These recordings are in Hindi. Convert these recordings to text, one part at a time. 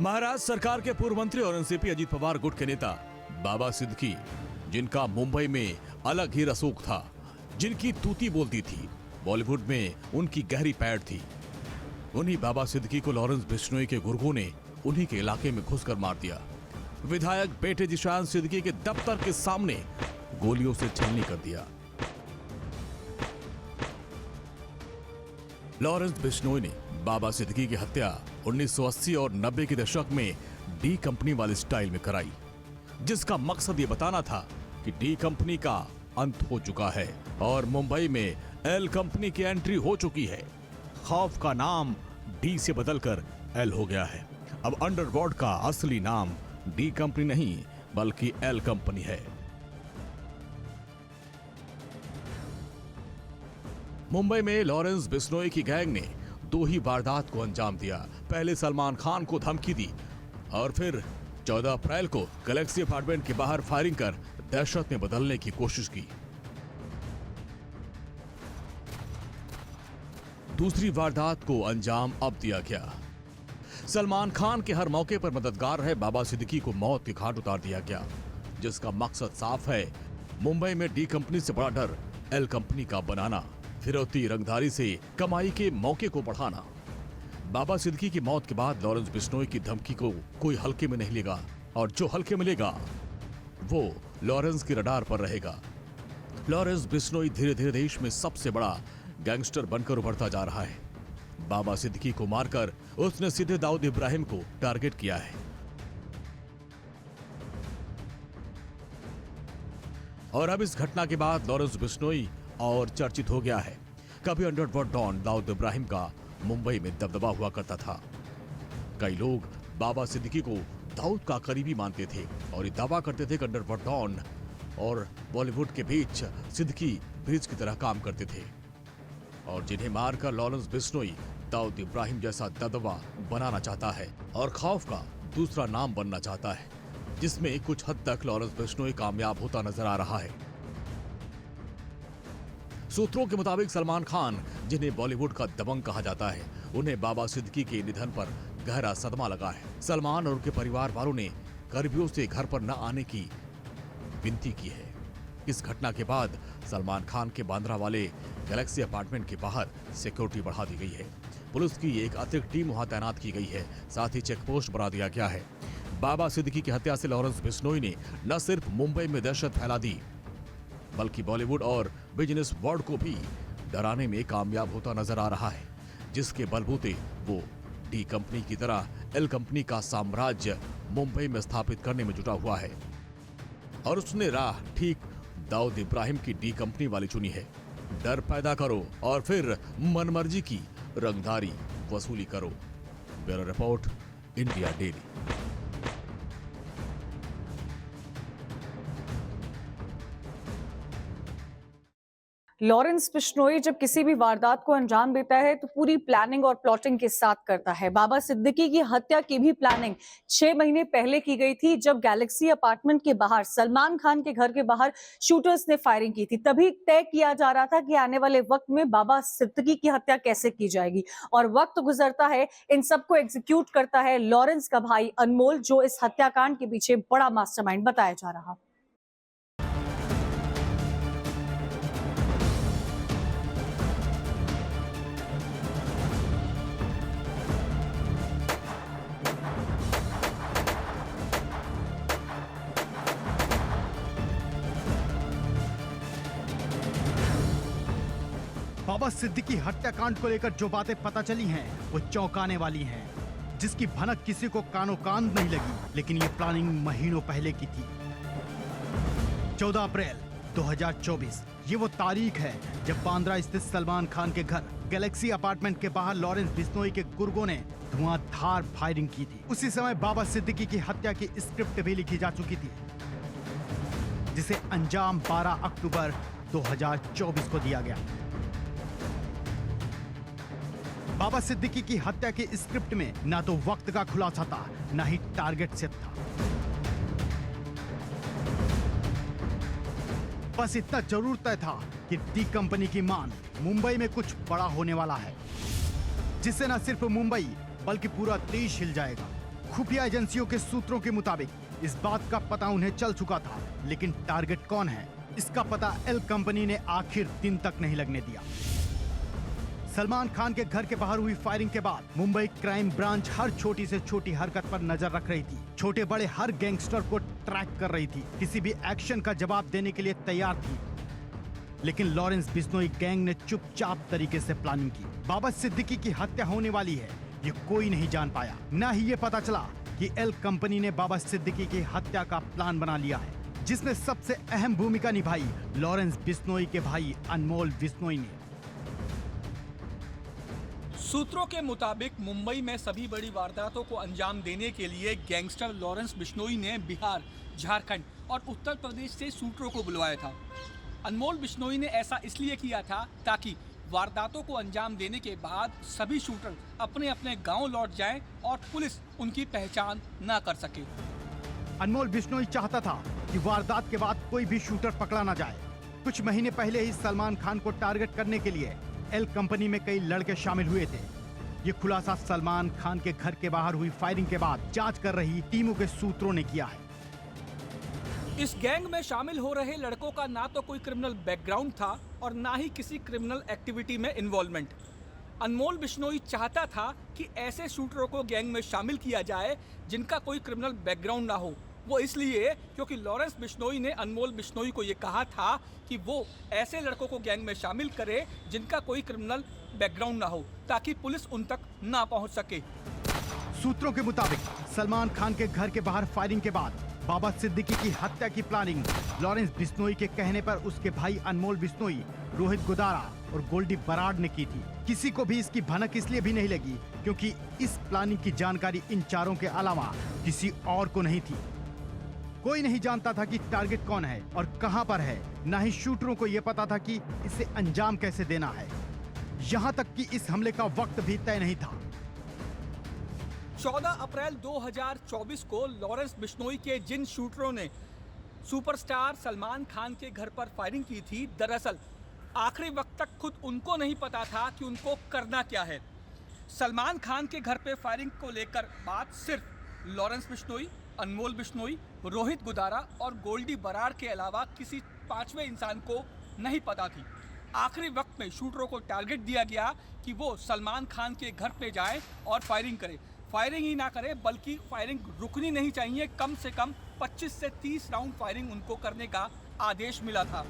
महाराष्ट्र सरकार के पूर्व मंत्री और एनसीपी अजीत पवार गुट के नेता बाबा सिद्दीकी, जिनका मुंबई में अलग ही रसूख था, जिनकी तूती बोलती थी, बॉलीवुड में उनकी गहरी पैठ थी, उन्हीं बाबा सिद्दीकी को लॉरेंस बिश्नोई के गुर्गों ने उन्हीं के इलाके में घुसकर मार दिया। विधायक बेटे जिशान सिद्दीकी के दफ्तर के सामने गोलियों से छलनी कर दिया। लॉरेंस बिश्नोई ने बाबा सिद्दीकी की हत्या 1980 और 90 के दशक में डी कंपनी वाले स्टाइल में कराई, जिसका मकसद ये बताना था कि डी कंपनी का अंत हो चुका है और मुंबई में एल कंपनी की एंट्री हो चुकी है। खौफ का नाम डी से बदलकर एल हो गया है। अब अंडरवर्ल्ड का असली नाम डी कंपनी नहीं बल्कि एल कंपनी है। मुंबई में लॉरेंस बिश्नोई की गैंग ने दो ही वारदात को अंजाम दिया। पहले सलमान खान को धमकी दी और फिर 14 अप्रैल को गैलेक्सी अपार्टमेंट के बाहर फायरिंग कर दहशत में बदलने की कोशिश की। दूसरी वारदात को अंजाम अब दिया गया। सलमान खान के हर मौके पर मददगार रहे बाबा सिद्दीकी को मौत के घाट उतार दिया गया, जिसका मकसद साफ है, मुंबई में डी कंपनी से बड़ा डर एल कंपनी का बनाना, फिरौती रंगधारी से कमाई के मौके को बढ़ाना। बाबा सिद्दीकी की मौत के बाद लॉरेंस बिश्नोई की धमकी को कोई हल्के में नहीं लेगा और जो हल्के में लेगा वो लॉरेंस की रडार पर रहेगा। लॉरेंस बिश्नोई धीरे धीरे देश में सबसे बड़ा गैंगस्टर बनकर उभरता जा रहा है। बाबा सिद्दीकी को मारकर उसने सीधे दाऊद इब्राहिम को टारगेट किया है। और अब इस घटना के बाद लॉरेंस बिश्नोई और चर्चित हो गया है। कभी अंडरवर्ल्ड डॉन दाऊद इब्राहिम का मुंबई में दबदबा हुआ करता था। कई लोग बाबा सिद्दीकी को दाऊद का करीबी मानते थे और ये दावा करते थे कि अंडरवर्ल्ड डॉन और बॉलीवुड के बीच सिद्दीकी ब्रिज की तरह काम करते थे और जिन्हें मारकर लॉरेंस बिश्नोई दाऊद इब्राहिम जैसा दबदबा बनाना चाहता है और खौफ का दूसरा नाम बनना चाहता है, जिसमें कुछ हद तक लॉरेंस बिश्नोई कामयाब होता नजर आ रहा है। सूत्रों के मुताबिक सलमान खान, जिन्हें बॉलीवुड का दबंग कहा जाता है, उन्हें बाबा सिद्दीकी के निधन पर गहरा सदमा लगा है। सलमान और उनके परिवार वालों ने करीबियों से घर पर न आने की विनती की है। इस घटना के बाद सलमान खान के बांद्रा वाले गैलेक्सी अपार्टमेंट के बाहर सिक्योरिटी बढ़ा दी गई है। पुलिस की एक अतिरिक्त टीम वहां तैनात की गई है, साथ ही चेक पोस्ट बना दिया गया है। बाबा सिद्दीकी की हत्या से लॉरेंस बिश्नोई ने न सिर्फ मुंबई में दहशत फैला दी बल्कि बॉलीवुड और बिजनेस वर्ल्ड को भी डराने में कामयाब होता नजर आ रहा है, जिसके बलबूते वो डी कंपनी की तरह एल कंपनी का साम्राज्य मुंबई में स्थापित करने में जुटा हुआ है। और उसने राह ठीक दाऊद इब्राहिम की डी कंपनी वाली चुनी है। डर पैदा करो और फिर मनमर्जी की रंगदारी वसूली करो। Bureau report, India daily. Lawrence Bishnoi जब किसी भी वारदात को अंजाम देता है तो पूरी प्लानिंग और प्लॉटिंग के साथ करता है। बाबा सिद्दीकी की हत्या की भी प्लानिंग 6 महीने पहले की गई थी, जब गैलेक्सी अपार्टमेंट के बाहर सलमान खान के घर के बाहर शूटर्स ने फायरिंग की थी। तभी तय किया जा रहा था कि आने वाले वक्त में बाबा सिद्दीकी की हत्या कैसे की जाएगी। और वक्त गुजरता है, इन सबको एग्जीक्यूट करता है लॉरेंस का भाई अनमोल, जो इस हत्याकांड के पीछे बड़ा मास्टरमाइंड बताया जा रहा। बाबा सिद्दीकी हत्याकांड को लेकर जो बातें पता चली हैं वो चौंकाने वाली हैं, जिसकी भनक किसी को कानो कान नहीं लगी, लेकिन ये प्लानिंग महीनों पहले की थी। 14 अप्रैल 2024 ये वो तारीख है जब बांद्रा स्थित सलमान खान के घर गैलेक्सी अपार्टमेंट के बाहर लॉरेंस बिश्नोई के गुर्गों ने धुआंधार फायरिंग की थी। उसी समय बाबा सिद्दीकी की हत्या की स्क्रिप्ट भी लिखी जा चुकी थी, जिसे अंजाम 12 अक्टूबर 2024 को दिया गया। बाबा सिद्दीकी की हत्या के स्क्रिप्ट में ना तो वक्त का खुलासा था, ना ही टारगेट सेट था। बस इतना जरूर तय था कि डी कंपनी की मान मुंबई में कुछ बड़ा होने वाला है, जिससे न सिर्फ मुंबई बल्कि पूरा देश हिल जाएगा। खुफिया एजेंसियों के सूत्रों के मुताबिक इस बात का पता उन्हें चल चुका था, लेकिन टारगेट कौन है इसका पता एल कंपनी ने आखिर दिन तक नहीं लगने दिया। सलमान खान के घर के बाहर हुई फायरिंग के बाद मुंबई क्राइम ब्रांच हर छोटी से छोटी हरकत पर नजर रख रही थी, छोटे बड़े हर गैंगस्टर को ट्रैक कर रही थी, किसी भी एक्शन का जवाब देने के लिए तैयार थी। लेकिन लॉरेंस बिश्नोई गैंग ने चुपचाप तरीके से प्लानिंग की। बाबा सिद्दीकी की हत्या होने वाली है ये कोई नहीं जान पाया, न ही ये पता चला कि एल कंपनी ने बाबा सिद्दीकी की हत्या का प्लान बना लिया है, जिसमें सबसे अहम भूमिका निभाई लॉरेंस बिश्नोई के भाई अनमोल बिश्नोई ने। सूत्रों के मुताबिक मुंबई में सभी बड़ी वारदातों को अंजाम देने के लिए गैंगस्टर लॉरेंस बिश्नोई ने बिहार, झारखंड और उत्तर प्रदेश से शूटरों को बुलवाया था। अनमोल बिश्नोई ने ऐसा इसलिए किया था ताकि वारदातों को अंजाम देने के बाद सभी शूटर अपने अपने गांव लौट जाएं और पुलिस उनकी पहचान न कर सके। अनमोल बिश्नोई चाहता था कि वारदात के बाद कोई भी शूटर पकड़ा ना जाए। कुछ महीने पहले ही सलमान खान को टारगेट करने के लिए एल कंपनी में कई लड़के शामिल हुए थे। ये खुलासा सलमान खान के घर के बाहर हुई फायरिंग के बाद जांच कर रही टीमों के सूत्रों ने किया है। इस गैंग में शामिल हो रहे लड़कों का ना तो कोई क्रिमिनल बैकग्राउंड था और ना ही किसी क्रिमिनल एक्टिविटी में इन्वॉल्वमेंट। अनमोल बिश्नोई चाहता था कि ऐसे शूटरों को गैंग में शामिल किया जाए जिनका कोई क्रिमिनल बैकग्राउंड ना हो। वो इसलिए क्योंकि लॉरेंस बिश्नोई ने अनमोल बिश्नोई को ये कहा था कि वो ऐसे लड़कों को गैंग में शामिल करे जिनका कोई क्रिमिनल बैकग्राउंड ना हो, ताकि पुलिस उन तक ना पहुंच सके। सूत्रों के मुताबिक सलमान खान के घर के बाहर फायरिंग के बाद बाबा सिद्दीकी की हत्या की प्लानिंग लॉरेंस बिश्नोई के कहने पर उसके भाई अनमोल बिश्नोई, रोहित गुदारा और गोल्डी बराड़ ने की थी। किसी को भी इसकी भनक इसलिए भी नहीं लगी क्योंकि इस प्लानिंग की जानकारी इन चारों के अलावा किसी और को नहीं थी। कोई नहीं जानता था कि टारगेट कौन है और कहां पर है, न ही शूटरों को यह पता था कि इसे अंजाम कैसे देना है। यहां तक कि इस हमले का वक्त भी तय नहीं था। 14 अप्रैल 2024 को लॉरेंस बिश्नोई के जिन शूटरों ने सुपरस्टार सलमान खान के घर पर फायरिंग की थी, दरअसल आखिरी वक्त तक खुद उनको नहीं पता था कि उनको करना क्या है। सलमान खान के घर पे फायरिंग को लेकर बात सिर्फ लॉरेंस बिश्नोई, अनमोल बिश्नोई, रोहित गुदारा और गोल्डी बराड़ के अलावा किसी पांचवें इंसान को नहीं पता थी। आखिरी वक्त में शूटरों को टारगेट दिया गया कि वो सलमान खान के घर पे जाएं और फायरिंग करें। फायरिंग ही ना करें बल्कि फायरिंग रुकनी नहीं चाहिए, कम से कम 25 से 30 राउंड फायरिंग उनको करने का आदेश मिला था।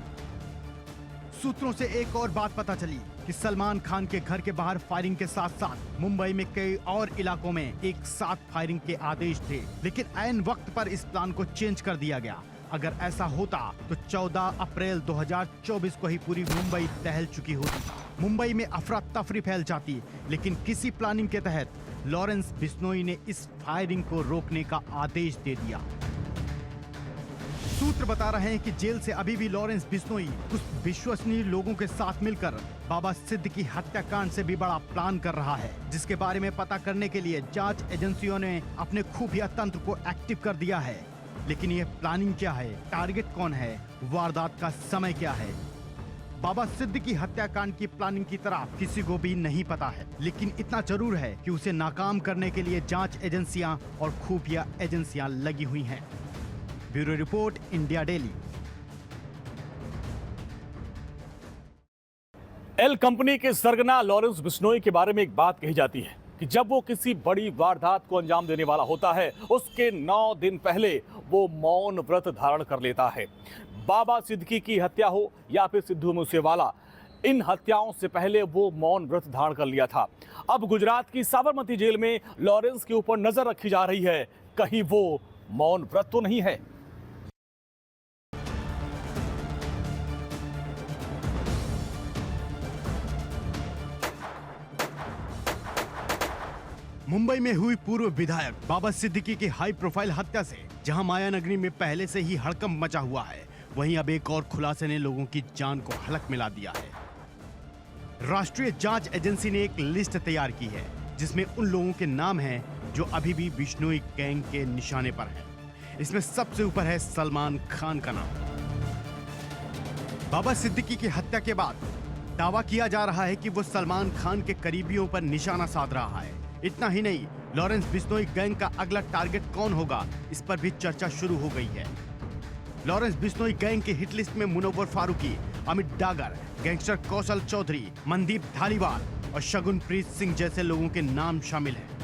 सूत्रों से एक और बात पता चली कि सलमान खान के घर के बाहर फायरिंग के साथ साथ मुंबई में कई और इलाकों में एक साथ फायरिंग के आदेश थे, लेकिन ऐन वक्त पर इस प्लान को चेंज कर दिया गया। अगर ऐसा होता तो 14 अप्रैल 2024 को ही पूरी मुंबई दहल चुकी होती। मुंबई में अफरा तफरी फैल जाती, लेकिन किसी प्लानिंग के तहत लॉरेंस बिश्नोई ने इस फायरिंग को रोकने का आदेश दे दिया। सूत्र बता रहे हैं कि जेल से अभी भी लॉरेंस बिश्नोई कुछ विश्वसनीय लोगों के साथ मिलकर बाबा सिद्दीकी हत्याकांड से भी बड़ा प्लान कर रहा है, जिसके बारे में पता करने के लिए जांच एजेंसियों ने अपने खुफिया तंत्र को एक्टिव कर दिया है। लेकिन यह प्लानिंग क्या है, टारगेट कौन है, वारदात का समय क्या है, बाबा सिद्दीकी हत्याकांड की प्लानिंग की तरह किसी को भी नहीं पता है। लेकिन इतना जरूर है कि उसे नाकाम करने के लिए जांच एजेंसियां और खुफिया एजेंसियां लगी हुई हैं। Bureau report, India daily. L company के सरगना लॉरेंस बिश्नोई के बारे में एक बात कही जाती है कि जब वो किसी बड़ी वारदात को अंजाम देने वाला होता है, उसके 9 दिन पहले वो मौन व्रत धारण कर लेता है। बाबा सिद्दीकी की हत्या हो या फिर सिद्धू मूसेवाला, इन हत्याओं से पहले वो मौन व्रत धारण कर लिया था। अब गुजरात की साबरमती जेल में लॉरेंस के ऊपर नजर रखी जा रही है, कहीं वो मौन व्रत तो नहीं है। मुंबई में हुई पूर्व विधायक बाबा सिद्दीकी की हाई प्रोफाइल हत्या से जहां माया नगरी में पहले से ही हड़कंप मचा हुआ है, वहीं अब एक और खुलासे ने लोगों की जान को हलक मिला दिया है। राष्ट्रीय जांच एजेंसी ने एक लिस्ट तैयार की है जिसमें उन लोगों के नाम हैं जो अभी भी बिश्नोई गैंग के निशाने पर हैं। इसमें सबसे ऊपर है सलमान खान का नाम। बाबा सिद्दीकी की हत्या के बाद दावा किया जा रहा है कि वो सलमान खान के करीबियों पर निशाना साध रहा है। इतना ही नहीं, लॉरेंस बिश्नोई गैंग का अगला टारगेट कौन होगा, इस पर भी चर्चा शुरू हो गई है। लॉरेंस बिश्नोई गैंग की हिट लिस्ट में मुनव्वर फारूकी, अमित डागर, गैंगस्टर कौशल चौधरी, मनदीप धालीवाल और शगुनप्रीत सिंह जैसे लोगों के नाम शामिल हैं।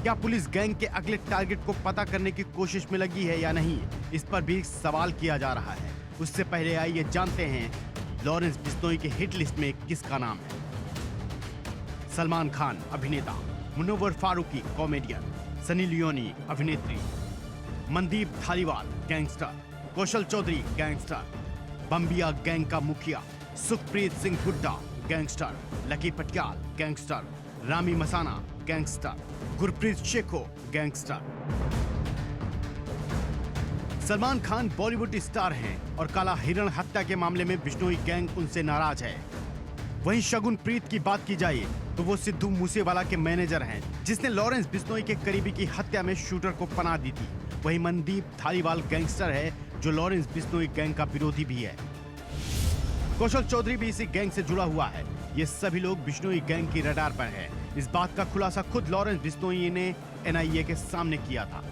क्या पुलिस गैंग के अगले टारगेट को पता करने की कोशिश में लगी है या नहीं, इस पर भी सवाल किया जा रहा है। उससे पहले आइए जानते हैं लॉरेंस बिश्नोई की हिट लिस्ट में किसका नाम है। सलमान खान अभिनेता, मुनव्वर फारूकी कॉमेडियन, सनी लियोनी अभिनेत्री, Mandeep Dhaliwal gangster, Kaushal Chaudhary gangster, Bambiha gang का मुखिया, Sukhpreet Singh Hudda gangster, Lucky Patial gangster, Rami Masana gangster, Gurpreet Shekho gangster. Salman Khan Bollywood star हैं और काला हिरण हत्या के मामले में बिश्नोई गैंग उनसे नाराज है। वहीं शगुनप्रीत की बात की जाए तो वो सिद्धू मूसेवाला के मैनेजर हैं, जिसने लॉरेंस बिश्नोई के करीबी की हत्या में शूटर को पनाह दी थी। वहीं मनदीप धालीवाल गैंगस्टर है जो लॉरेंस बिश्नोई गैंग का विरोधी भी है। कौशल चौधरी भी इसी गैंग से जुड़ा हुआ है। ये सभी लोग बिश्नोई गैंग की रडार पर हैं। इस बात का खुलासा खुद लॉरेंस बिश्नोई ने एनआईए के सामने किया था।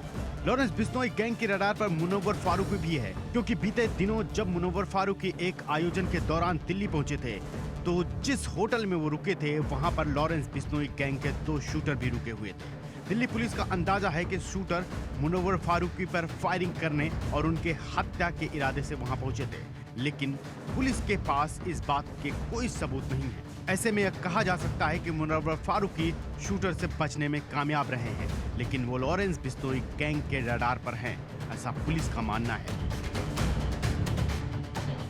लॉरेंस बिश्नोई गैंग की रडार पर मुनव्वर फारूकी भी है, क्योंकि बीते दिनों जब मुनव्वर फारूकी एक आयोजन के दौरान दिल्ली पहुंचे थे तो जिस होटल में वो रुके थे वहां पर लॉरेंस बिश्नोई गैंग के 2 शूटर भी रुके हुए थे। दिल्ली पुलिस का अंदाजा है कि शूटर मुनव्वर फारूकी पर फायरिंग करने और उनके हत्या के इरादे से वहां पहुंचे थे, लेकिन पुलिस के पास इस बात के कोई सबूत नहीं है। ऐसे में यह कहा जा सकता है कि मुनव्वर फारूकी शूटर से बचने में कामयाब रहे हैं, लेकिन वो लॉरेंस बिश्नोई गैंग के रडार पर हैं, ऐसा पुलिस का मानना है।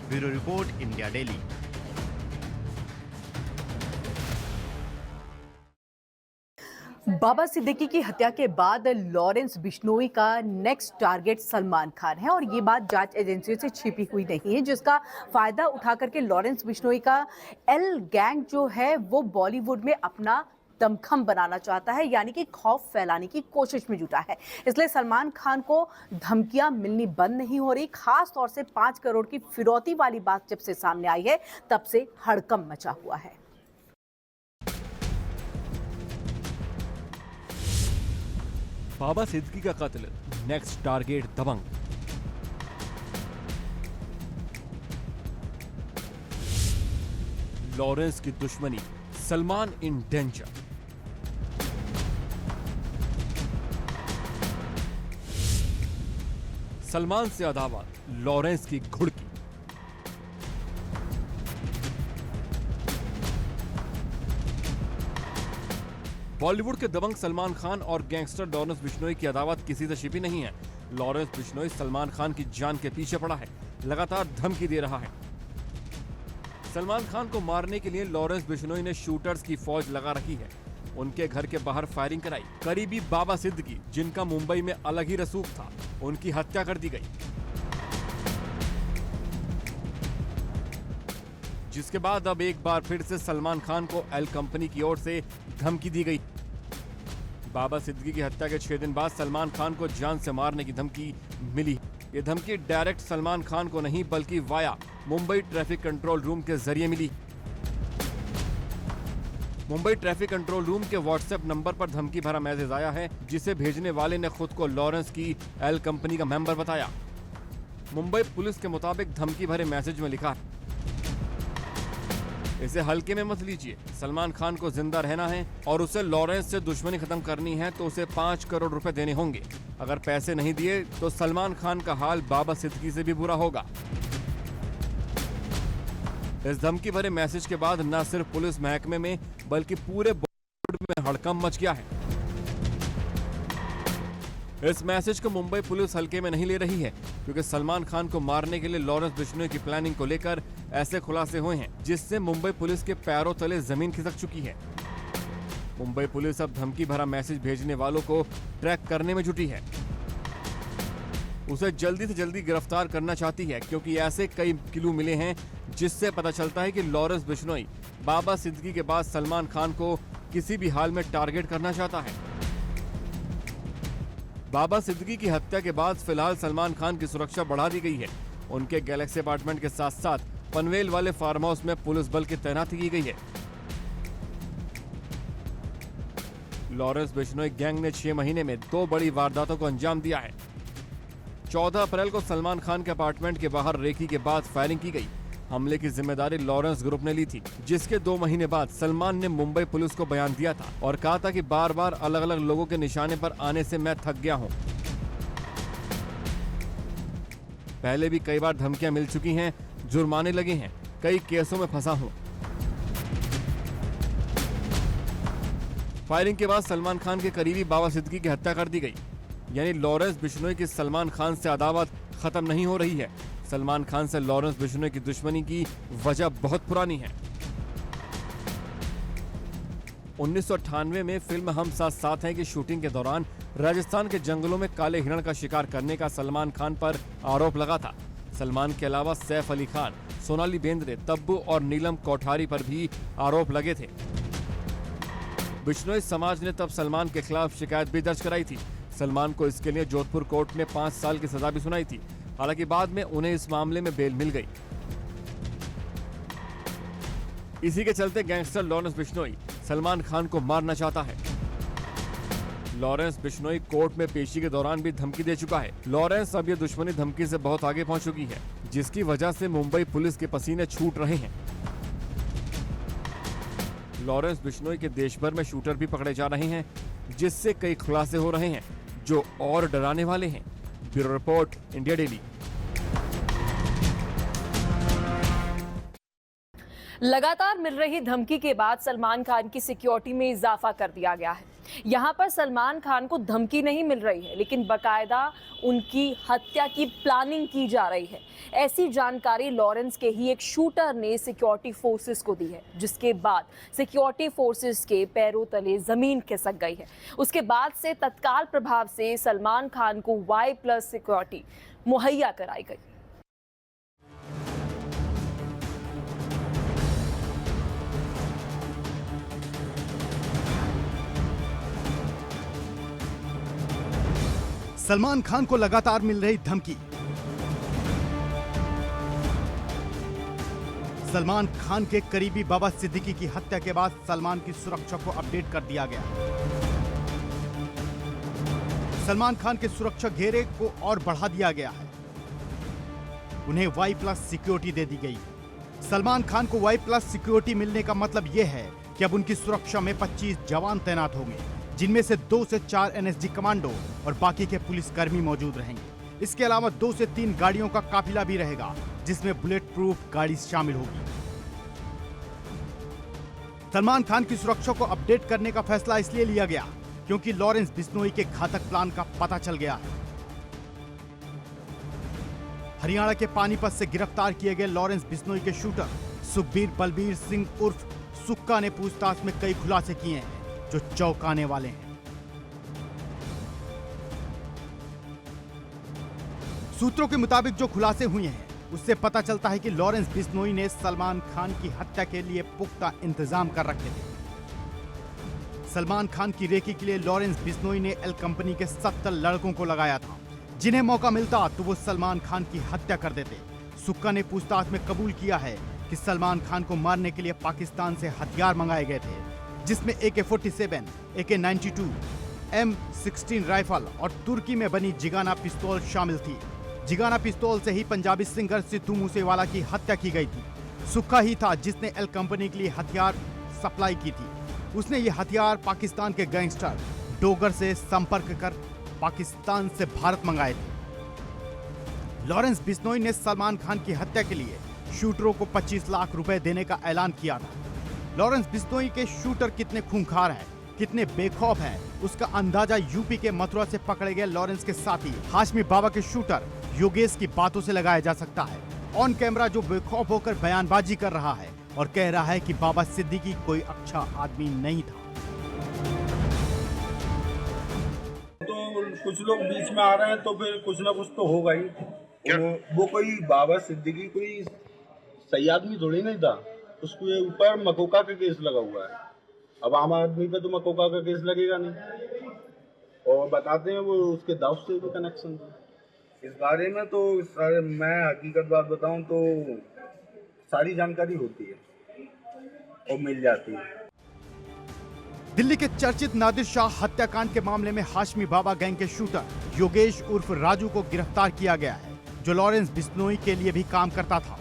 Bureau report, India daily. Baba Siddique की हत्या के बाद लॉरेंस बिश्नोई का नेक्स्ट टारगेट सलमान खान है और ये बात जांच एजेंसियों से छिपी हुई नहीं है, जिसका फायदा उठा करके लॉरेंस बिश्नोई का एल गैंग जो है वो बॉलीवुड में अपना दमखम बनाना चाहता है, यानी कि खौफ फैलाने की कोशिश में जुटा है। इसलिए सलमान खान को धमकियां मिलनी बंद नहीं हो रही। खास तौर से 5 करोड़ की फिरौती वाली बात जब से सामने आई है तब से हड़कंप मचा हुआ है। बाबा सिद्दीकी का कत्ल, नेक्स्ट टारगेट दबंग। लॉरेंस की दुश्मनी, सलमान इन डेंजर। सलमान से अदावत, लॉरेंस की घुड़की। बॉलीवुड के दबंग सलमान खान और गैंगस्टर लॉरेंस बिश्नोई की अदावत किसी से छिपी नहीं है। लॉरेंस बिश्नोई सलमान खान की जान के पीछे पड़ा है, लगातार धमकी दे रहा है। सलमान खान को मारने के लिए लॉरेंस बिश्नोई ने शूटर्स की फौज लगा रखी है। उनके घर के बाहर फायरिंग कराई। करीबी बाबा सिद्दीकी, जिनका मुंबई में अलग ही रसूख था, उनकी हत्या कर दी गई, जिसके बाद अब एक बार फिर से सलमान खान को एल कंपनी की ओर से धमकी दी गई। बाबा सिद्दीकी की हत्या के 6 दिन बाद सलमान खान को जान से मारने की धमकी मिली। ये धमकी डायरेक्ट सलमान खान को नहीं बल्कि via Mumbai traffic control room के जरिए मिली। मुंबई ट्रैफिक कंट्रोल रूम के व्हाट्सएप नंबर पर धमकी भरा मैसेज आया है, जिसे भेजने वाले ने खुद को लॉरेंस की एल कंपनी का मेंबर बताया। मुंबई पुलिस के मुताबिक धमकी भरे मैसेज में लिखा है, इसे हल्के में मत लीजिए। सलमान खान को जिंदा रहना है और उसे लॉरेंस से दुश्मनी खत्म करनी है तो उसे 5 करोड़ रुपए देने होंगे। अगर पैसे नहीं दिए तो सलमान खान का हाल बाबा सिद्दीकी से भी बुरा होगा। इस धमकी भरे मैसेज के बाद न सिर्फ पुलिस महकमे में बल्कि पूरे बॉलीवुड में हड़कंप मच गया है। इस मैसेज को मुंबई पुलिस हल्के में नहीं ले रही है, क्योंकि सलमान खान को मारने के लिए लॉरेंस बिश्नोई की प्लानिंग को लेकर ऐसे खुलासे हुए हैं जिससे मुंबई पुलिस के पैरों तले जमीन खिसक चुकी है। मुंबई पुलिस अब धमकी भरा मैसेज भेजने वालों को ट्रैक करने में जुटी है। उसे जल्दी से जल्दी गिरफ्तार करना चाहती है, क्योंकि ऐसे कई क्लू मिले हैं जिससे पता चलता है कि लॉरेंस बिश्नोई बाबा सिद्दीकी के बाद सलमान खान को किसी भी हाल में टारगेट करना चाहता है। बाबा सिद्दीकी की हत्या के बाद फिलहाल सलमान खान की सुरक्षा बढ़ा दी गई है। उनके गैलेक्सी अपार्टमेंट के साथ साथ पनवेल वाले फार्म हाउस में पुलिस बल की तैनाती की गई है। लॉरेंस बिश्नोई गैंग ने 6 महीने में 2 बड़ी वारदातों को अंजाम दिया है। 14 अप्रैल को सलमान खान के अपार्टमेंट के बाहर रेकी के बाद फायरिंग की गई। हमले की जिम्मेदारी लॉरेंस ग्रुप ने ली थी, जिसके 2 महीने बाद सलमान ने मुंबई पुलिस को बयान दिया था और कहा था कि बार बार अलग अलग लोगों के निशाने पर आने से मैं थक गया हूं। पहले भी कई बार धमकियां मिल चुकी हैं, जुर्माने लगे हैं, कई केसों में फंसा हूं। फायरिंग के बाद सलमान खान के करीबी बाबा सिद्दीकी की हत्या कर दी गई। यानी लॉरेंस बिश्नोई की सलमान खान से अदावत खत्म नहीं हो रही है। सलमान खान से लॉरेंस बिश्नोई की दुश्मनी की वजह बहुत पुरानी है। 1998 में फिल्म हम साथ साथ हैं की शूटिंग के दौरान राजस्थान के जंगलों में काले हिरण का शिकार करने का सलमान खान पर आरोप लगा था। सलमान के अलावा सैफ अली खान, सोनाली बेंद्रे, तब्बू और नीलम कोठारी पर भी आरोप लगे थे। बिश्नोई समाज ने तब सलमान के खिलाफ शिकायत भी दर्ज कराई थी। सलमान को इसके लिए जोधपुर कोर्ट ने 5 साल की सजा भी सुनाई थी। हालांकि बाद में उन्हें इस मामले में बेल मिल गई। इसी के चलते गैंगस्टर लॉरेंस बिश्नोई सलमान खान को मारना चाहता है। लॉरेंस बिश्नोई कोर्ट में पेशी के दौरान भी धमकी दे चुका है। लॉरेंस अब ये दुश्मनी धमकी से बहुत आगे पहुंच चुकी है, जिसकी वजह से मुंबई पुलिस के पसीने छूट रहे हैं। लॉरेंस बिश्नोई के देश भर में शूटर भी पकड़े जा रहे हैं, जिससे कई खुलासे हो रहे हैं जो और डराने वाले हैं। Bureau report, India daily. लगातार मिल रही धमकी के बाद सलमान खान की सिक्योरिटी में इजाफा कर दिया गया है। यहाँ पर सलमान खान को धमकी नहीं मिल रही है, लेकिन बकायदा उनकी हत्या की प्लानिंग की जा रही है। ऐसी जानकारी लॉरेंस के ही एक शूटर ने सिक्योरिटी फोर्सेस को दी है, जिसके बाद सिक्योरिटी फोर्सेस के पैरों तले जमीन खिसक गई है। उसके बाद से तत्काल प्रभाव से सलमान खान को Y+ सिक्योरिटी मुहैया कराई गई। सलमान खान को लगातार मिल रही धमकी। सलमान खान के करीबी बाबा सिद्दीकी की हत्या के बाद सलमान की सुरक्षा को अपडेट कर दिया गया। सलमान खान के सुरक्षा घेरे को और बढ़ा दिया गया है। उन्हें Y+ सिक्योरिटी दे दी गई। सलमान खान को Y+ सिक्योरिटी मिलने का मतलब यह है कि अब उनकी सुरक्षा में 25 जवान तैनात होंगे, जिनमें से 2 से 4 NSG कमांडो और बाकी के पुलिसकर्मी मौजूद रहेंगे। इसके अलावा 2 से 3 गाड़ियों का काफिला भी रहेगा, जिसमें बुलेट प्रूफ गाड़ी शामिल होगी। सलमान खान की सुरक्षा को अपडेट करने का फैसला इसलिए लिया गया क्योंकि लॉरेंस बिश्नोई के घातक प्लान का पता चल गया है। हरियाणा के पानीपत से गिरफ्तार किए गए लॉरेंस बिश्नोई के शूटर सुखबीर बलबीर सिंह उर्फ सुक्का ने पूछताछ में कई खुलासे किए हैं जो चौंकाने वाले हैं। सूत्रों के मुताबिक जो खुलासे हुए हैं उससे पता चलता है कि लॉरेंस बिश्नोई ने सलमान खान की हत्या के लिए पुख्ता इंतजाम कर रखे थे। सलमान खान की रेकी के लिए लॉरेंस बिश्नोई ने एल कंपनी के 70 लड़कों को लगाया था, जिन्हें मौका मिलता तो वो सलमान खान की हत्या कर देते। सुक्का ने पूछताछ में कबूल किया है कि सलमान खान को मारने के लिए पाकिस्तान से हथियार मंगाए गए थे, जिसमें AK-47, AK-92, M16 राइफल और तुर्की में बनी जिगाना पिस्तौल शामिल थी। जिगाना पिस्तौल से ही पंजाबी सिंगर सिद्धू मूसेवाला की हत्या की गई थी। सुक्का ही था जिसने एल कंपनी के लिए हथियार सप्लाई की थी। उसने ये हथियार पाकिस्तान के गैंगस्टर डोगर से संपर्क कर पाकिस्तान से भारत मंगाए थे। लॉरेंस बिश्नोई ने सलमान खान की हत्या के लिए शूटरों को 25 लाख रुपए देने का ऐलान किया था। लॉरेंस बिश्नोई के शूटर कितने खूंखार हैं, कितने बेखौफ हैं, उसका अंदाजा यूपी के मथुरा से पकड़े गए लॉरेंस के साथी हाशमी बाबा के शूटर योगेश की बातों से लगाया जा सकता है। ऑन कैमरा जो बेखौफ होकर बयानबाजी कर रहा है और कह रहा है कि बाबा सिद्दीकी कोई अच्छा आदमी नहीं था। तो कुछ लोग बीच में आ रहे हैं तो फिर कुछ ना कुछ तो होगा ही। वो कोई बाबा सिद्दीकी कोई सही आदमी थोड़ी नहीं था। उसके ऊपर मकोका का केस लगा हुआ है। अब आम आदमी पे तो मकोका का केस लगेगा नहीं। और बताते हैं वो उसके दाऊद से भी कनेक्शन था। इस बारे में तो मैं हकीकत बात बताऊं तो सारी जानकारी होती है और मिल जाती है। दिल्ली के चर्चित नादिर शाह हत्याकांड के मामले में हाशमी बाबा गैंग के शूटर योगेश उर्फ राजू को गिरफ्तार किया गया है, जो लॉरेंस बिश्नोई के लिए भी काम करता था।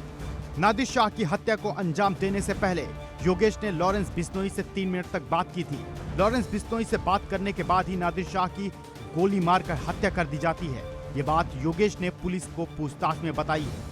नादिर शाह की हत्या को अंजाम देने से पहले योगेश ने लॉरेंस बिश्नोई से 3 मिनट तक बात की थी। लॉरेंस बिश्नोई से बात करने के बाद ही नादिर शाह की गोली मारकर हत्या कर दी जाती है। ये बात योगेश ने पुलिस को पूछताछ में बताई है।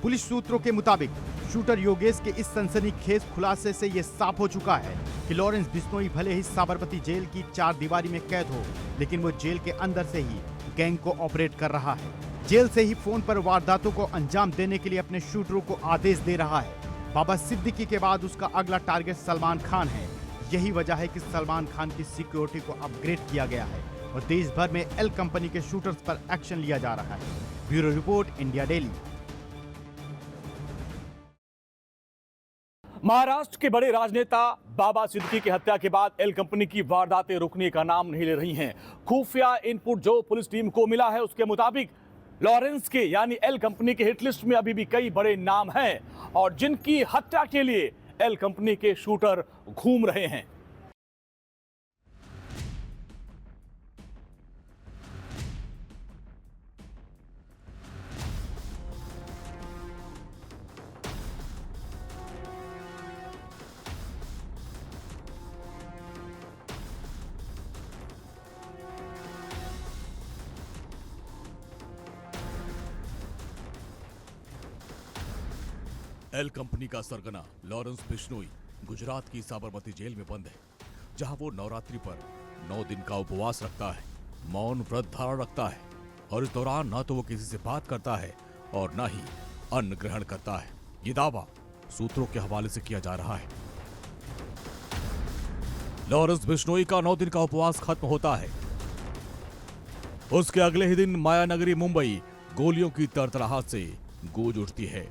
पुलिस सूत्रों के मुताबिक शूटर योगेश के इस सनसनीखेज खुलासे से यह साफ हो चुका है कि लॉरेंस बिश्नोई भले ही साबरमती जेल की 4 दीवारी में कैद हो, लेकिन वो जेल के अंदर से ही गैंग को ऑपरेट कर रहा है। जेल से ही फोन पर वारदातों को अंजाम देने के लिए अपने शूटरों को आदेश दे रहा है। बाबा सिद्दीकी के बाद उसका अगला टारगेट सलमान खान है। यही वजह है कि सलमान खान की सिक्योरिटी को अपग्रेड किया गया है और देश भर में एल कंपनी के शूटर्स पर एक्शन लिया जा रहा है। Bureau report, India daily. Maharashtra के बड़े राजनेता बाबा सिद्दीकी की हत्या के बाद एल कंपनी की वारदातें रुकने का नाम नहीं ले रही हैं। खुफिया इनपुट जो पुलिस टीम को मिला है उसके मुताबिक लॉरेंस के यानी एल कंपनी के हिट लिस्ट में अभी भी कई बड़े नाम हैं और जिनकी हत्या के लिए एल कंपनी के शूटर घूम रहे हैं। एल कंपनी का सरगना लॉरेंस बिश्नोई गुजरात की साबरमती जेल में बंद है, जहां वो नवरात्रि पर 9 दिन का उपवास रखता है, मौन व्रत धारण रखता है और इस दौरान न तो वो किसी से बात करता है और न ही अन्न ग्रहण करता है। ये दावा सूत्रों के हवाले से किया जा रहा है। लॉरेंस बिश्नोई का 9 दिन का उपवास खत्म होता है। उसके अगले ही दिन माया नगरी मुंबई गोलियों की तरतराहट से गूंज उठती है।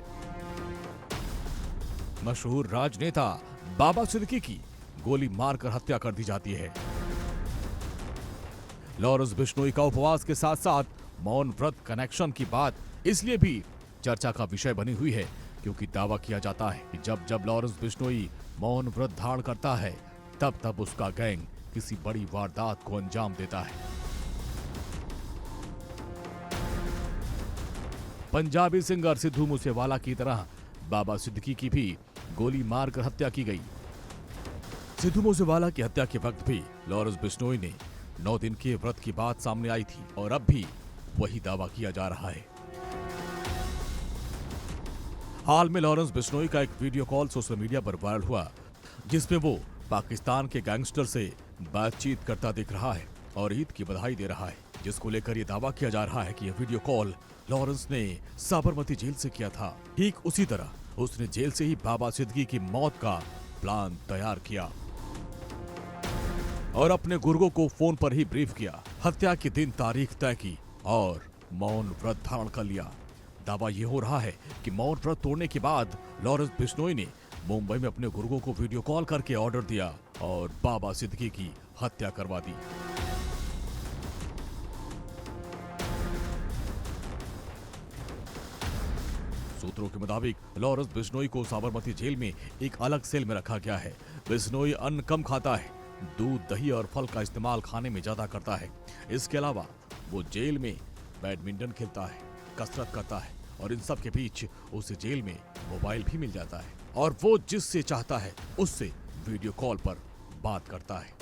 मशहूर राजनेता बाबा सिद्दीकी की गोली मारकर हत्या कर दी जाती है। लॉरेंस बिश्नोई का उपवास के साथ साथ मौन व्रत कनेक्शन की बात इसलिए भी चर्चा का विषय बनी हुई है क्योंकि दावा किया जाता है कि जब जब लॉरेंस बिश्नोई मौन व्रत धारण करता है तब तब उसका गैंग किसी बड़ी वारदात को अंजाम देता है। पंजाबी सिंगर सिद्धू मूसेवाला की तरह बाबा सिद्दीकी की भी गोली मारकर हत्या की गई। सिद्धू मूसेवाला की हत्या के वक्त भी लॉरेंस बिश्नोई ने 9 दिन के व्रत की बात सामने आई थी और अब भी वही दावा किया जा रहा है। हाल में लॉरेंस बिश्नोई का एक वीडियो कॉल सोशल मीडिया पर वायरल हुआ जिसमें वो पाकिस्तान के गैंगस्टर से बातचीत करता दिख रहा है और ईद की बधाई दे रहा है, जिसको लेकर यह दावा किया जा रहा है कि यह वीडियो कॉल लॉरेंस ने साबरमती जेल से किया था। ठीक उसी तरह उसने जेल से ही बाबा सिद्दीकी की मौत का प्लान तैयार किया और अपने गुर्गों को फोन पर ही ब्रीफ किया, हत्या की दिन तारीख तय की और मौन व्रत धारण कर लिया। दावा यह हो रहा है कि मौन व्रत तोड़ने के बाद लॉरेंस बिश्नोई ने मुंबई में अपने गुर्गों को वीडियो कॉल करके ऑर्डर दिया और बाबा सिद्दीकी की हत्या करवा दी। सूत्रों के मुताबिक लॉरेंस बिश्नोई को साबरमती जेल में एक अलग सेल में रखा गया है। बिश्नोई अन्न कम खाता है, दूध, दही और फल का इस्तेमाल खाने में ज्यादा करता है। इसके अलावा वो जेल में बैडमिंटन खेलता है, कसरत करता है और इन सब के बीच उसे जेल में मोबाइल भी मिल जाता है और वो जिससे चाहता है उससे वीडियो कॉल पर बात करता है।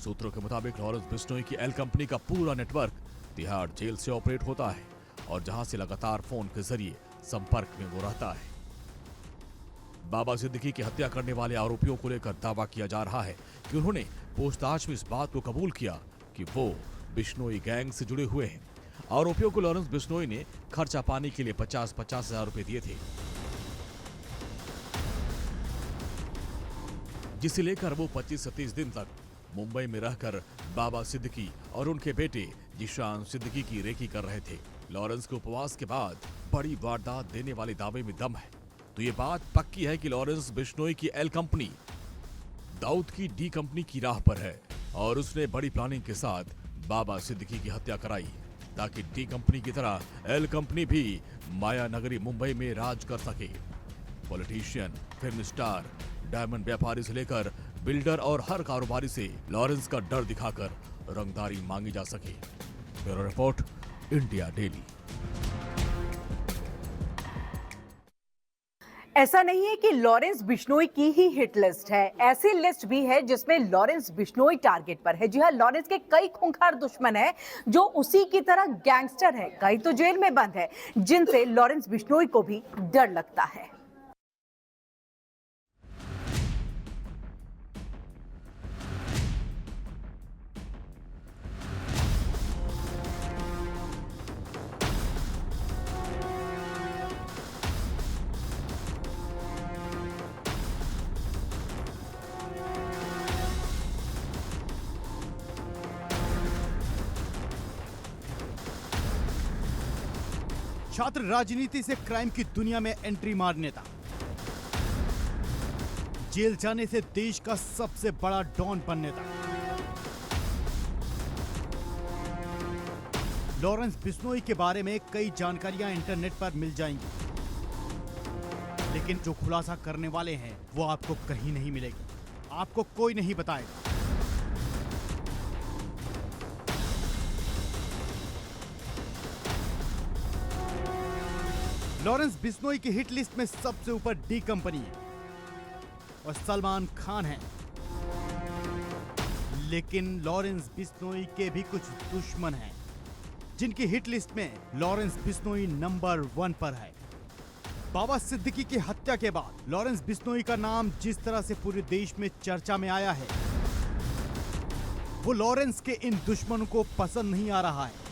सूत्रों के मुताबिक लॉरेंस बिश्नोई की एल कंपनी का पूरा नेटवर्क तिहाड़ जेल से ऑपरेट होता है और जहां से लगातार फोन के जरिए संपर्क में वो रहता है। बाबा सिद्दीकी की हत्या करने वाले आरोपियों को लेकर दावा किया जा रहा है कि उन्होंने पूछताछ में इस बात को कबूल किया कि वो बिश्नोई गैंग से जुड़े हुए हैं। आरोपियों को लॉरेंस बिश्नोई ने खर्चा पाने के लिए 50-50 हजार रुपए दिए थे, जिसे लेकर वो 25 से 30 दिन तक मुंबई में रहकर बाबा सिद्दीकी और उनके बेटे जिशान सिद्दीकी की रेकी कर रहे थे। लॉरेंस के उपवास के बाद बड़ी वारदात देने वाले दावे में दम है तो ये बात पक्की है कि लॉरेंस बिश्नोई की एल कंपनी दाऊद की डी कंपनी की राह पर है और उसने बड़ी प्लानिंग के साथ बाबा सिद्दीकी की हत्या कराई ताकि डी कंपनी की तरह एल कंपनी भी माया नगरी मुंबई में राज कर सके। पॉलिटिशियन फिल्म स्टार, डायमंड व्यापारी से लेकर बिल्डर और हर कारोबारी से लॉरेंस का डर दिखाकर रंगदारी मांगी जा सके। Bureau report, India daily. ऐसा नहीं है कि लॉरेंस बिश्नोई की ही हिट लिस्ट है, ऐसी लिस्ट भी है जिसमें लॉरेंस बिश्नोई टारगेट पर है। जी हां, लॉरेंस के कई खूंखार दुश्मन हैं जो उसी की तरह गैंगस्टर हैं, कई तो जेल में बंद है, जिनसे लॉरेंस बिश्नोई को भी डर लगता है। छात्र राजनीति से क्राइम की दुनिया में एंट्री मार नेता, जेल जाने से देश का सबसे बड़ा डॉन बन नेता। लॉरेंस बिश्नोई के बारे में कई जानकारियां इंटरनेट पर मिल जाएंगी, लेकिन जो खुलासा करने वाले हैं वो आपको कहीं नहीं मिलेगी, आपको कोई नहीं बताएगा। लॉरेंस बिश्नोई की हिट लिस्ट में सबसे ऊपर डी कंपनी है और सलमान खान है, लेकिन लॉरेंस बिश्नोई के भी कुछ दुश्मन हैं जिनकी हिट लिस्ट में लॉरेंस बिश्नोई नंबर 1 पर है। बाबा सिद्दीकी की हत्या के बाद लॉरेंस बिश्नोई का नाम जिस तरह से पूरे देश में चर्चा में आया है, वो लॉरेंस के इन दुश्मनों को पसंद नहीं आ रहा है।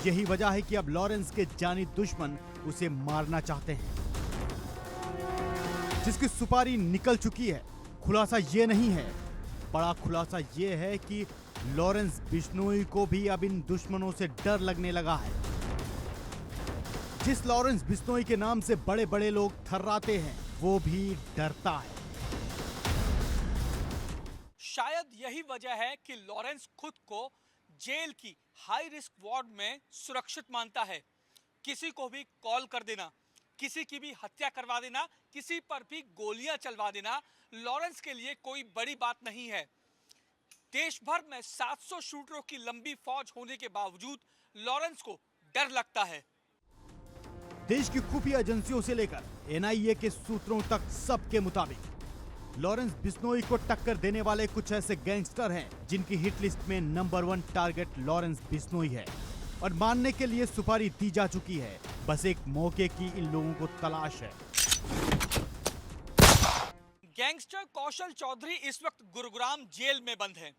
यही वजह है कि अब लॉरेंस के जानी दुश्मन उसे मारना चाहते हैं, जिसकी सुपारी निकल चुकी है। खुलासा ये नहीं है, बड़ा खुलासा ये है कि लॉरेंस बिश्नोई को भी अब इन दुश्मनों से डर लगने लगा है। जिस लॉरेंस बिश्नोई के नाम से बड़े बड़े लोग थर्राते हैं, वो भी डरता है। शायद यही वजह है कि लॉरेंस खुद को जेल की हाई रिस्क वार्ड में सुरक्षित मानता है। किसी को भी कॉल कर देना, किसी की भी हत्या करवा देना, किसी पर भी गोलियां चलवा देना लॉरेंस के लिए कोई बड़ी बात नहीं है। देश भर में 700 शूटरों की लंबी फौज होने के बावजूद लॉरेंस को डर लगता है। देश की खुफिया एजेंसियों से लेकर एनआईए के सूत्रों तक सबके मुताबिक लॉरेंस बिश्नोई को टक्कर देने वाले कुछ ऐसे गैंगस्टर हैं जिनकी हिट लिस्ट में नंबर 1 टारगेट लॉरेंस बिश्नोई है और मानने के लिए सुपारी दी जा चुकी है। बस एक मौके की इन लोगों को तलाश है। गैंगस्टर कौशल चौधरी इस वक्त गुरुग्राम जेल में बंद है।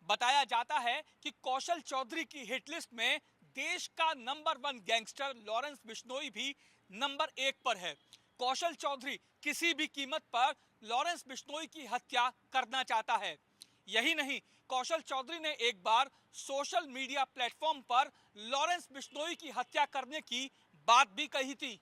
बताया जाता है कि कौशल चौधरी की हिट लिस्ट में देश का नंबर 1 गैंगस्टर लॉरेंस बिश्नोई भी नंबर 1 पर है। कौशल चौधरी किसी भी कीमत पर लॉरेंस बिश्नोई की हत्या करना चाहता है। यही नहीं, कौशल चौधरी ने एक बार सोशल मीडिया प्लेटफॉर्म पर लॉरेंस बिश्नोई की हत्या करने की बात भी कही थी।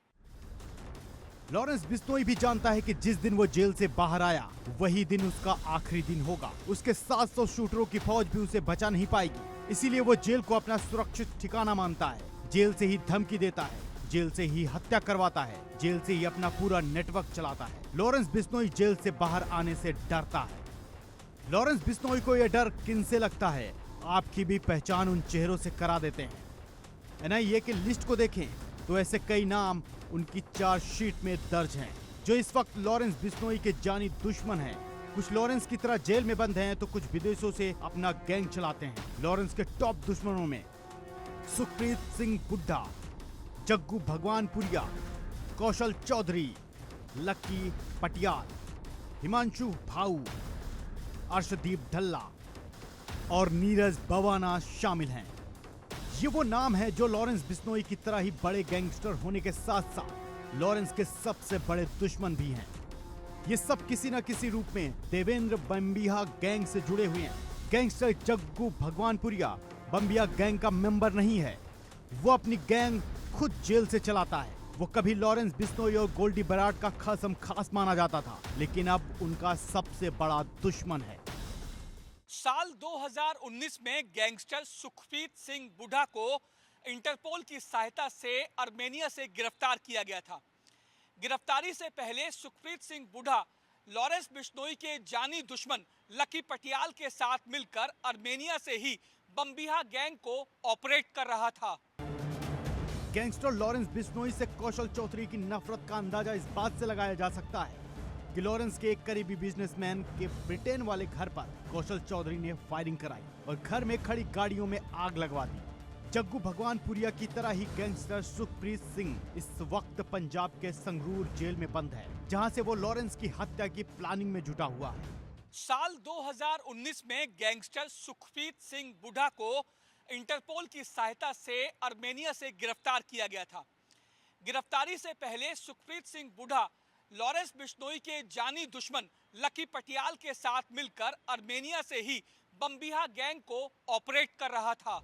लॉरेंस बिश्नोई भी जानता है कि जिस दिन वो जेल से बाहर आया, वही दिन उसका आखिरी दिन होगा। उसके 700 शूटरों की फौज भी उसे बचा नहीं पाएगी, इसीलिए वो जेल को अपना सुरक्षित ठिकाना मानता है। जेल से ही धमकी देता है, जेल से ही हत्या करवाता है, जेल से ही अपना पूरा नेटवर्क चलाता है। लॉरेंस बिश्नोई जेल से बाहर आने से डरता है। लॉरेंस बिश्नोई को यह डर किन से लगता है, आपकी भी पहचान उन चेहरों से करा देते हैं। एनआईए की लिस्ट को देखें तो ऐसे कई नाम उनकी चार्जशीट में दर्ज हैं, जो इस वक्त लॉरेंस बिश्नोई के जानी दुश्मन हैं। कुछ लॉरेंस की तरह जेल में बंद हैं तो कुछ विदेशों से अपना गैंग चलाते हैं। लॉरेंस के टॉप दुश्मनों में सुखप्रीत सिंह बुड्ढा, जग्गू भगवानपुरिया, कौशल चौधरी, लक्की पटियाल, हिमांशु भाऊ, अर्शदीप ढल्ला और नीरज बवाना शामिल हैं। ये वो नाम है जो लॉरेंस बिश्नोई की तरह ही बड़े गैंगस्टर होने के साथ साथ लॉरेंस के सबसे बड़े दुश्मन भी हैं। ये सब किसी न किसी रूप में देवेंद्र बम्बिया गैंग से जुड़े हुए हैं। गैंगस्टर जग्गू भगवानपुरिया बम्बिया गैंग का मेंबर नहीं है, वो अपनी गैंग खुद जेल से चलाता है। वो कभी लॉरेंस बिश्नोई और गोल्डी बराड का खासम खास माना जाता था, लेकिन अब उनका सबसे बड़ा दुश्मन है। साल 2019 में गैंगस्टर सुखप्रीत सिंह बुड्ढा को इंटरपोल की सहायता से आर्मेनिया से गिरफ्तार किया गया था। गिरफ्तारी से पहले सुखप्रीत सिंह बुढ़ा लॉरेंस बिश्नोई के जानी दुश्मन लकी पटियाल के साथ मिलकर आर्मेनिया से ही बम्बिहा गैंग को ऑपरेट कर रहा था। गैंगस्टर लॉरेंस बिश्नोई से कौशल चौधरी की नफरत का अंदाजा इस बात से लगाया जा सकता है कि लॉरेंस के एक करीबी बिजनेसमैन के ब्रिटेन वाले घर पर कौशल चौधरी ने फायरिंग कराई और घर में खड़ी गाड़ियों में आग लगवा दी। जग्गू भगवानपुरिया की तरह ही गैंगस्टर सुखप्रीत सिंह इस वक्त पंजाब के संगरूर जेल में बंद है, जहां से वो लॉरेंस की हत्या की प्लानिंग में जुटा हुआ है। साल 2019 में गैंगस्टर सुखप्रीत सिंह बुढ़ा को इंटरपोल की सहायता से आर्मेनिया से गिरफ्तार किया गया था। गिरफ्तारी से पहले सुखप्रीत सिंह बुढ़ा लॉरेंस बिश्नोई के जानी दुश्मन लकी पटियाल के साथ मिलकर आर्मेनिया से ही बम्बिहा गैंग को ऑपरेट कर रहा था।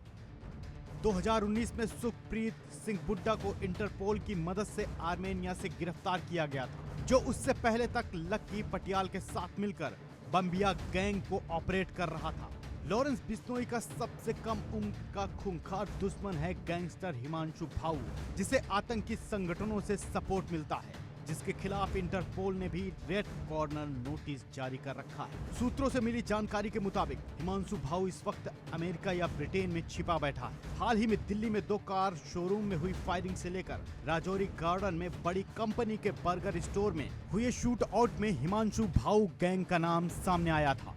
2019 में सुखप्रीत सिंह बुड्ढा को इंटरपोल की मदद से आर्मेनिया से गिरफ्तार किया गया था, जो उससे पहले तक लकी पटियाल के साथ मिलकर बम्बिया गैंग को ऑपरेट कर रहा था। लॉरेंस बिश्नोई का सबसे कम उम्र का खूंखार दुश्मन है गैंगस्टर हिमांशु भाऊ, जिसे आतंकी संगठनों से सपोर्ट मिलता है, जिसके खिलाफ इंटरपोल ने भी रेड कॉर्नर नोटिस जारी कर रखा है। सूत्रों से मिली जानकारी के मुताबिक हिमांशु भाऊ इस वक्त अमेरिका या ब्रिटेन में छिपा बैठा है। हाल ही में दिल्ली में 2 कार शोरूम में हुई फायरिंग से लेकर राजौरी गार्डन में बड़ी कंपनी के बर्गर स्टोर में हुए शूट आउट में हिमांशु भाऊ गैंग का नाम सामने आया था।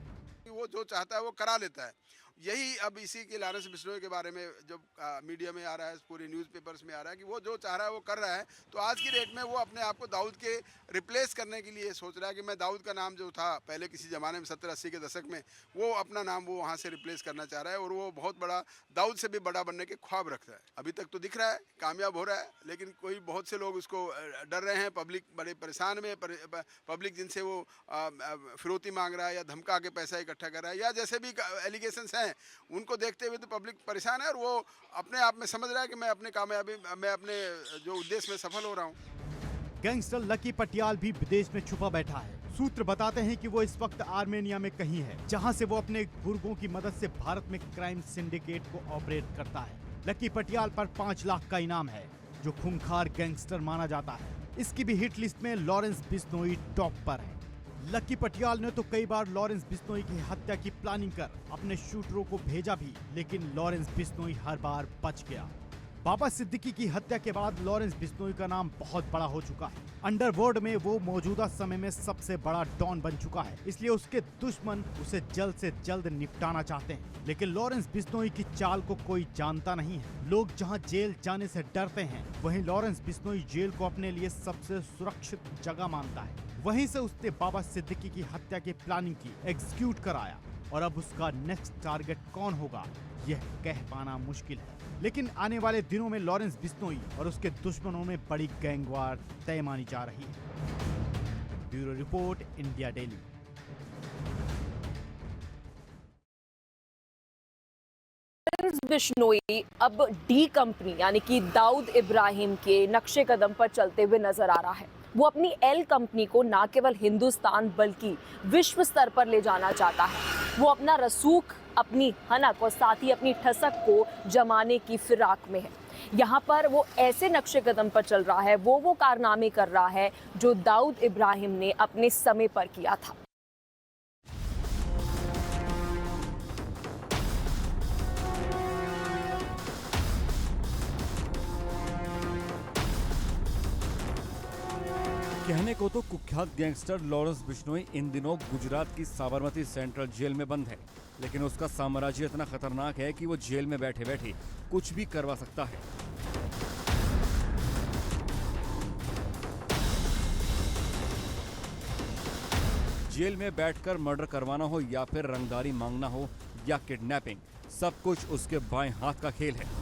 वो जो चाहता है वो करा लेता है। यही अब इसी के लॉरेंस बिश्नोई के बारे में जब मीडिया में आ रहा है, पूरे न्यूज़पेपर्स में आ रहा है कि वो जो चाह रहा है वो कर रहा है। तो आज की डेट में वो अपने आप को दाऊद के रिप्लेस करने के लिए सोच रहा है कि मैं दाऊद का नाम जो था पहले किसी ज़माने में 70-80 के दशक में, वो अपना नाम वो वहाँ से रिप्लेस करना चाह रहा है और वो बहुत बड़ा दाऊद से भी बड़ा बनने के ख्वाब रखता है। अभी तक तो दिख रहा है कामयाब हो रहा है, लेकिन कोई बहुत से लोग उसको डर रहे हैं। पब्लिक बड़े परेशान में, पब्लिक जिनसे वो फिरौती मांग रहा है या धमका के पैसा इकट्ठा कर रहा है या जैसे भी एलिगेशंस हैं, उनको देखते हुए तो पब्लिक परेशान है और वो अपने आप में समझ रहा है कि मैं अपने जो उद्देश्य में सफल हो रहा हूँ। गैंगस्टर लकी पटियाल भी विदेश में छुपा बैठा है। सूत्र बताते हैं कि वो इस वक्त आर्मेनिया में कहीं है, जहां से वो अपने गुर्गों की मदद से भारत में क्राइम सिंडिकेट को ऑपरेट करता है। लकी पटियाल पर 5 लाख का इनाम है, जो खूंखार गैंगस्टर माना जाता है। इसकी भी हिट लिस्ट में लॉरेंस बिश्नोई टॉप पर है। लकी पटियाल ने तो कई बार लॉरेंस बिश्नोई की हत्या की प्लानिंग कर अपने शूटरों को भेजा भी, लेकिन लॉरेंस बिश्नोई हर बार बच गया। बाबा सिद्दीकी की हत्या के बाद लॉरेंस बिश्नोई का नाम बहुत बड़ा हो चुका है। अंडरवर्ल्ड में वो मौजूदा समय में सबसे बड़ा डॉन बन चुका है, इसलिए उसके दुश्मन उसे जल्द से जल्द निपटाना चाहते हैं। लेकिन लॉरेंस बिश्नोई की चाल को कोई जानता नहीं है। लोग जहां जेल जाने से डरते हैं, वहीं लॉरेंस बिश्नोई जेल को अपने लिए सबसे सुरक्षित जगह मानता है। वहीं से उसने बाबा सिद्दीकी की हत्या की प्लानिंग की, एग्जीक्यूट कराया, और अब उसका नेक्स्ट टारगेट कौन होगा यह कह पाना मुश्किल है। लेकिन आने वाले दिनों में लॉरेंस बिश्नोई और उसके दुश्मनों में बड़ी गैंगवार तय मानी जा रही है। Bureau report, India daily. Lawrence Bishnoi अब डी कंपनी यानी कि दाऊद इब्राहिम के नक्शे कदम पर चलते हुए नजर आ रहा है। वो अपनी एल कंपनी को न केवल हिंदुस्तान बल्कि विश्व स्तर पर ले जाना चाहता है। वो अपना रसूख, अपनी हनक और साथ ही अपनी ठसक को जमाने की फिराक में है। यहाँ पर वो ऐसे नक्शे कदम पर चल रहा है, वो कारनामे कर रहा है जो दाऊद इब्राहिम ने अपने समय पर किया था। कहने को तो कुख्यात गैंगस्टर लॉरेंस बिश्नोई इन दिनों गुजरात की साबरमती सेंट्रल जेल में बंद है, लेकिन उसका साम्राज्य इतना खतरनाक है कि वो जेल में बैठे बैठे कुछ भी करवा सकता है। जेल में बैठकर मर्डर करवाना हो या फिर रंगदारी मांगना हो या किडनैपिंग, सब कुछ उसके बाएं हाथ का खेल है।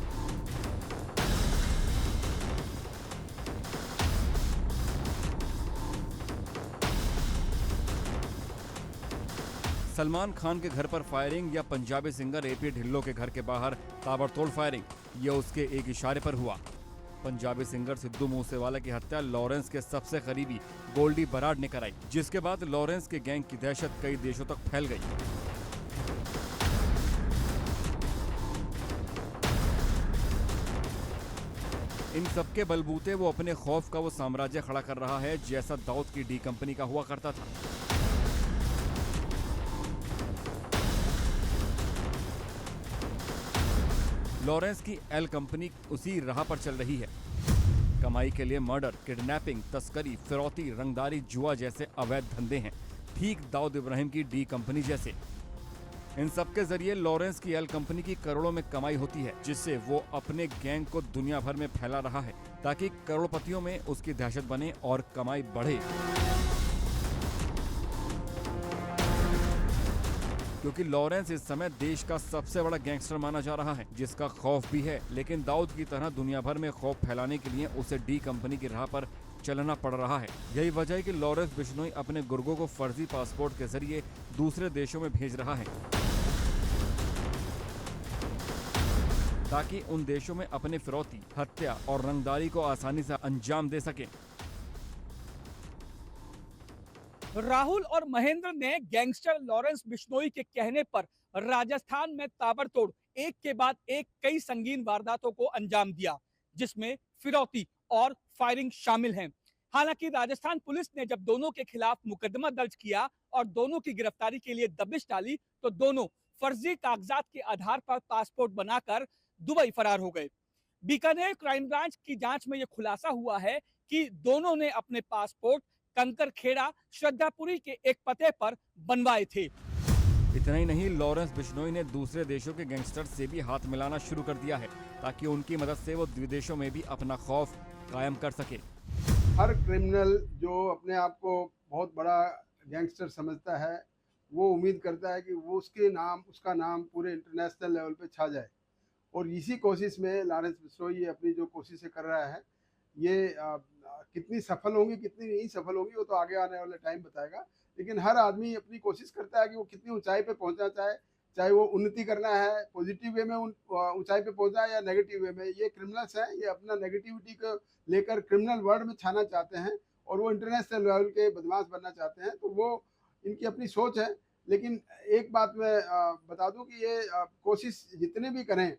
सलमान खान के घर पर फायरिंग या पंजाबी सिंगर एपी ढिल्लों के घर के बाहर ताबड़तोड़ फायरिंग, ये उसके एक इशारे पर हुआ। पंजाबी सिंगर सिद्धू मूसेवाला की हत्या लॉरेंस के सबसे करीबी गोल्डी बराड़ ने कराई, जिसके बाद लॉरेंस के गैंग की दहशत कई देशों तक फैल गई। इन सबके बलबूते वो अपने खौफ का वो साम्राज्य खड़ा कर रहा है जैसा दाऊद की डी कंपनी का हुआ करता था। लॉरेंस की एल कंपनी उसी राह पर चल रही है। कमाई के लिए मर्डर, किडनैपिंग, तस्करी, फिरौती, रंगदारी, जुआ जैसे अवैध धंधे हैं, ठीक दाऊद इब्राहिम की डी कंपनी जैसे। इन सब के जरिए लॉरेंस की एल कंपनी की करोड़ों में कमाई होती है, जिससे वो अपने गैंग को दुनिया भर में फैला रहा है ताकि करोड़पतियों में उसकी दहशत बने और कमाई बढ़े। क्योंकि लॉरेंस इस समय देश का सबसे बड़ा गैंगस्टर माना जा रहा है, जिसका खौफ भी है, लेकिन दाऊद की तरह दुनिया भर में खौफ फैलाने के लिए उसे डी कंपनी की राह पर चलना पड़ रहा है। यही वजह है कि लॉरेंस बिश्नोई अपने गुर्गों को फर्जी पासपोर्ट के जरिए दूसरे देशों में भेज रहा है ताकि उन देशों में अपने फिरौती, हत्या और रंगदारी को आसानी से अंजाम दे सके। राहुल और महेंद्र ने गैंगस्टर लॉरेंस बिश्नोई के कहने पर राजस्थान में ताबड़तोड़ एक के बाद एक कई संगीन वारदातों को अंजाम दिया, जिसमें फिरौती और फायरिंग शामिल हैं। हालांकि राजस्थान पुलिस ने जब दोनों के खिलाफ मुकदमा दर्ज किया और दोनों की गिरफ्तारी के लिए दबिश डाली, तो दोनों फर्जी कागजात के आधार पर पासपोर्ट बनाकर दुबई फरार हो गए। बीकानेर क्राइम ब्रांच की जांच में यह खुलासा हुआ है कि दोनों ने अपने पासपोर्ट कंकरखेड़ा, श्रद्धापुरी के एक पते पर बनवाए थे। इतना ही नहीं, लॉरेंस बिश्नोई ने दूसरे देशों के गैंगस्टर से भी हाथ मिलाना शुरू कर दिया है ताकि उनकी मदद से वो विदेशों में भी अपना खौफ कायम कर सके। हर क्रिमिनल जो अपने आप को बहुत बड़ा गैंगस्टर समझता है, वो उम्मीद करता है कि वो उसका नाम पूरे इंटरनेशनल लेवल पे छा जाए, और इसी कोशिश में लॉरेंस बिश्नोई ये अपनी जो कोशिशें कर रहा है, ये कितनी सफल होंगी कितनी नहीं सफल होंगी वो तो आगे आने वाला टाइम बताएगा। लेकिन हर आदमी अपनी कोशिश करता है कि वो कितनी ऊंचाई पे पहुंचना चाहे वो उन्नति करना है, पॉजिटिव वे में ऊंचाई पे पहुंचना है या नेगेटिव वे में। ये क्रिमिनल्स हैं, ये अपना नेगेटिविटी को लेकर क्रिमिनल वर्ल्ड में छाना चाहते हैं और वो इंटरनेशनल लेवल के बदमाश बनना चाहते हैं, तो वो इनकी अपनी सोच है। लेकिन एक बात मैं बता दूं कि ये कोशिश जितने भी करें,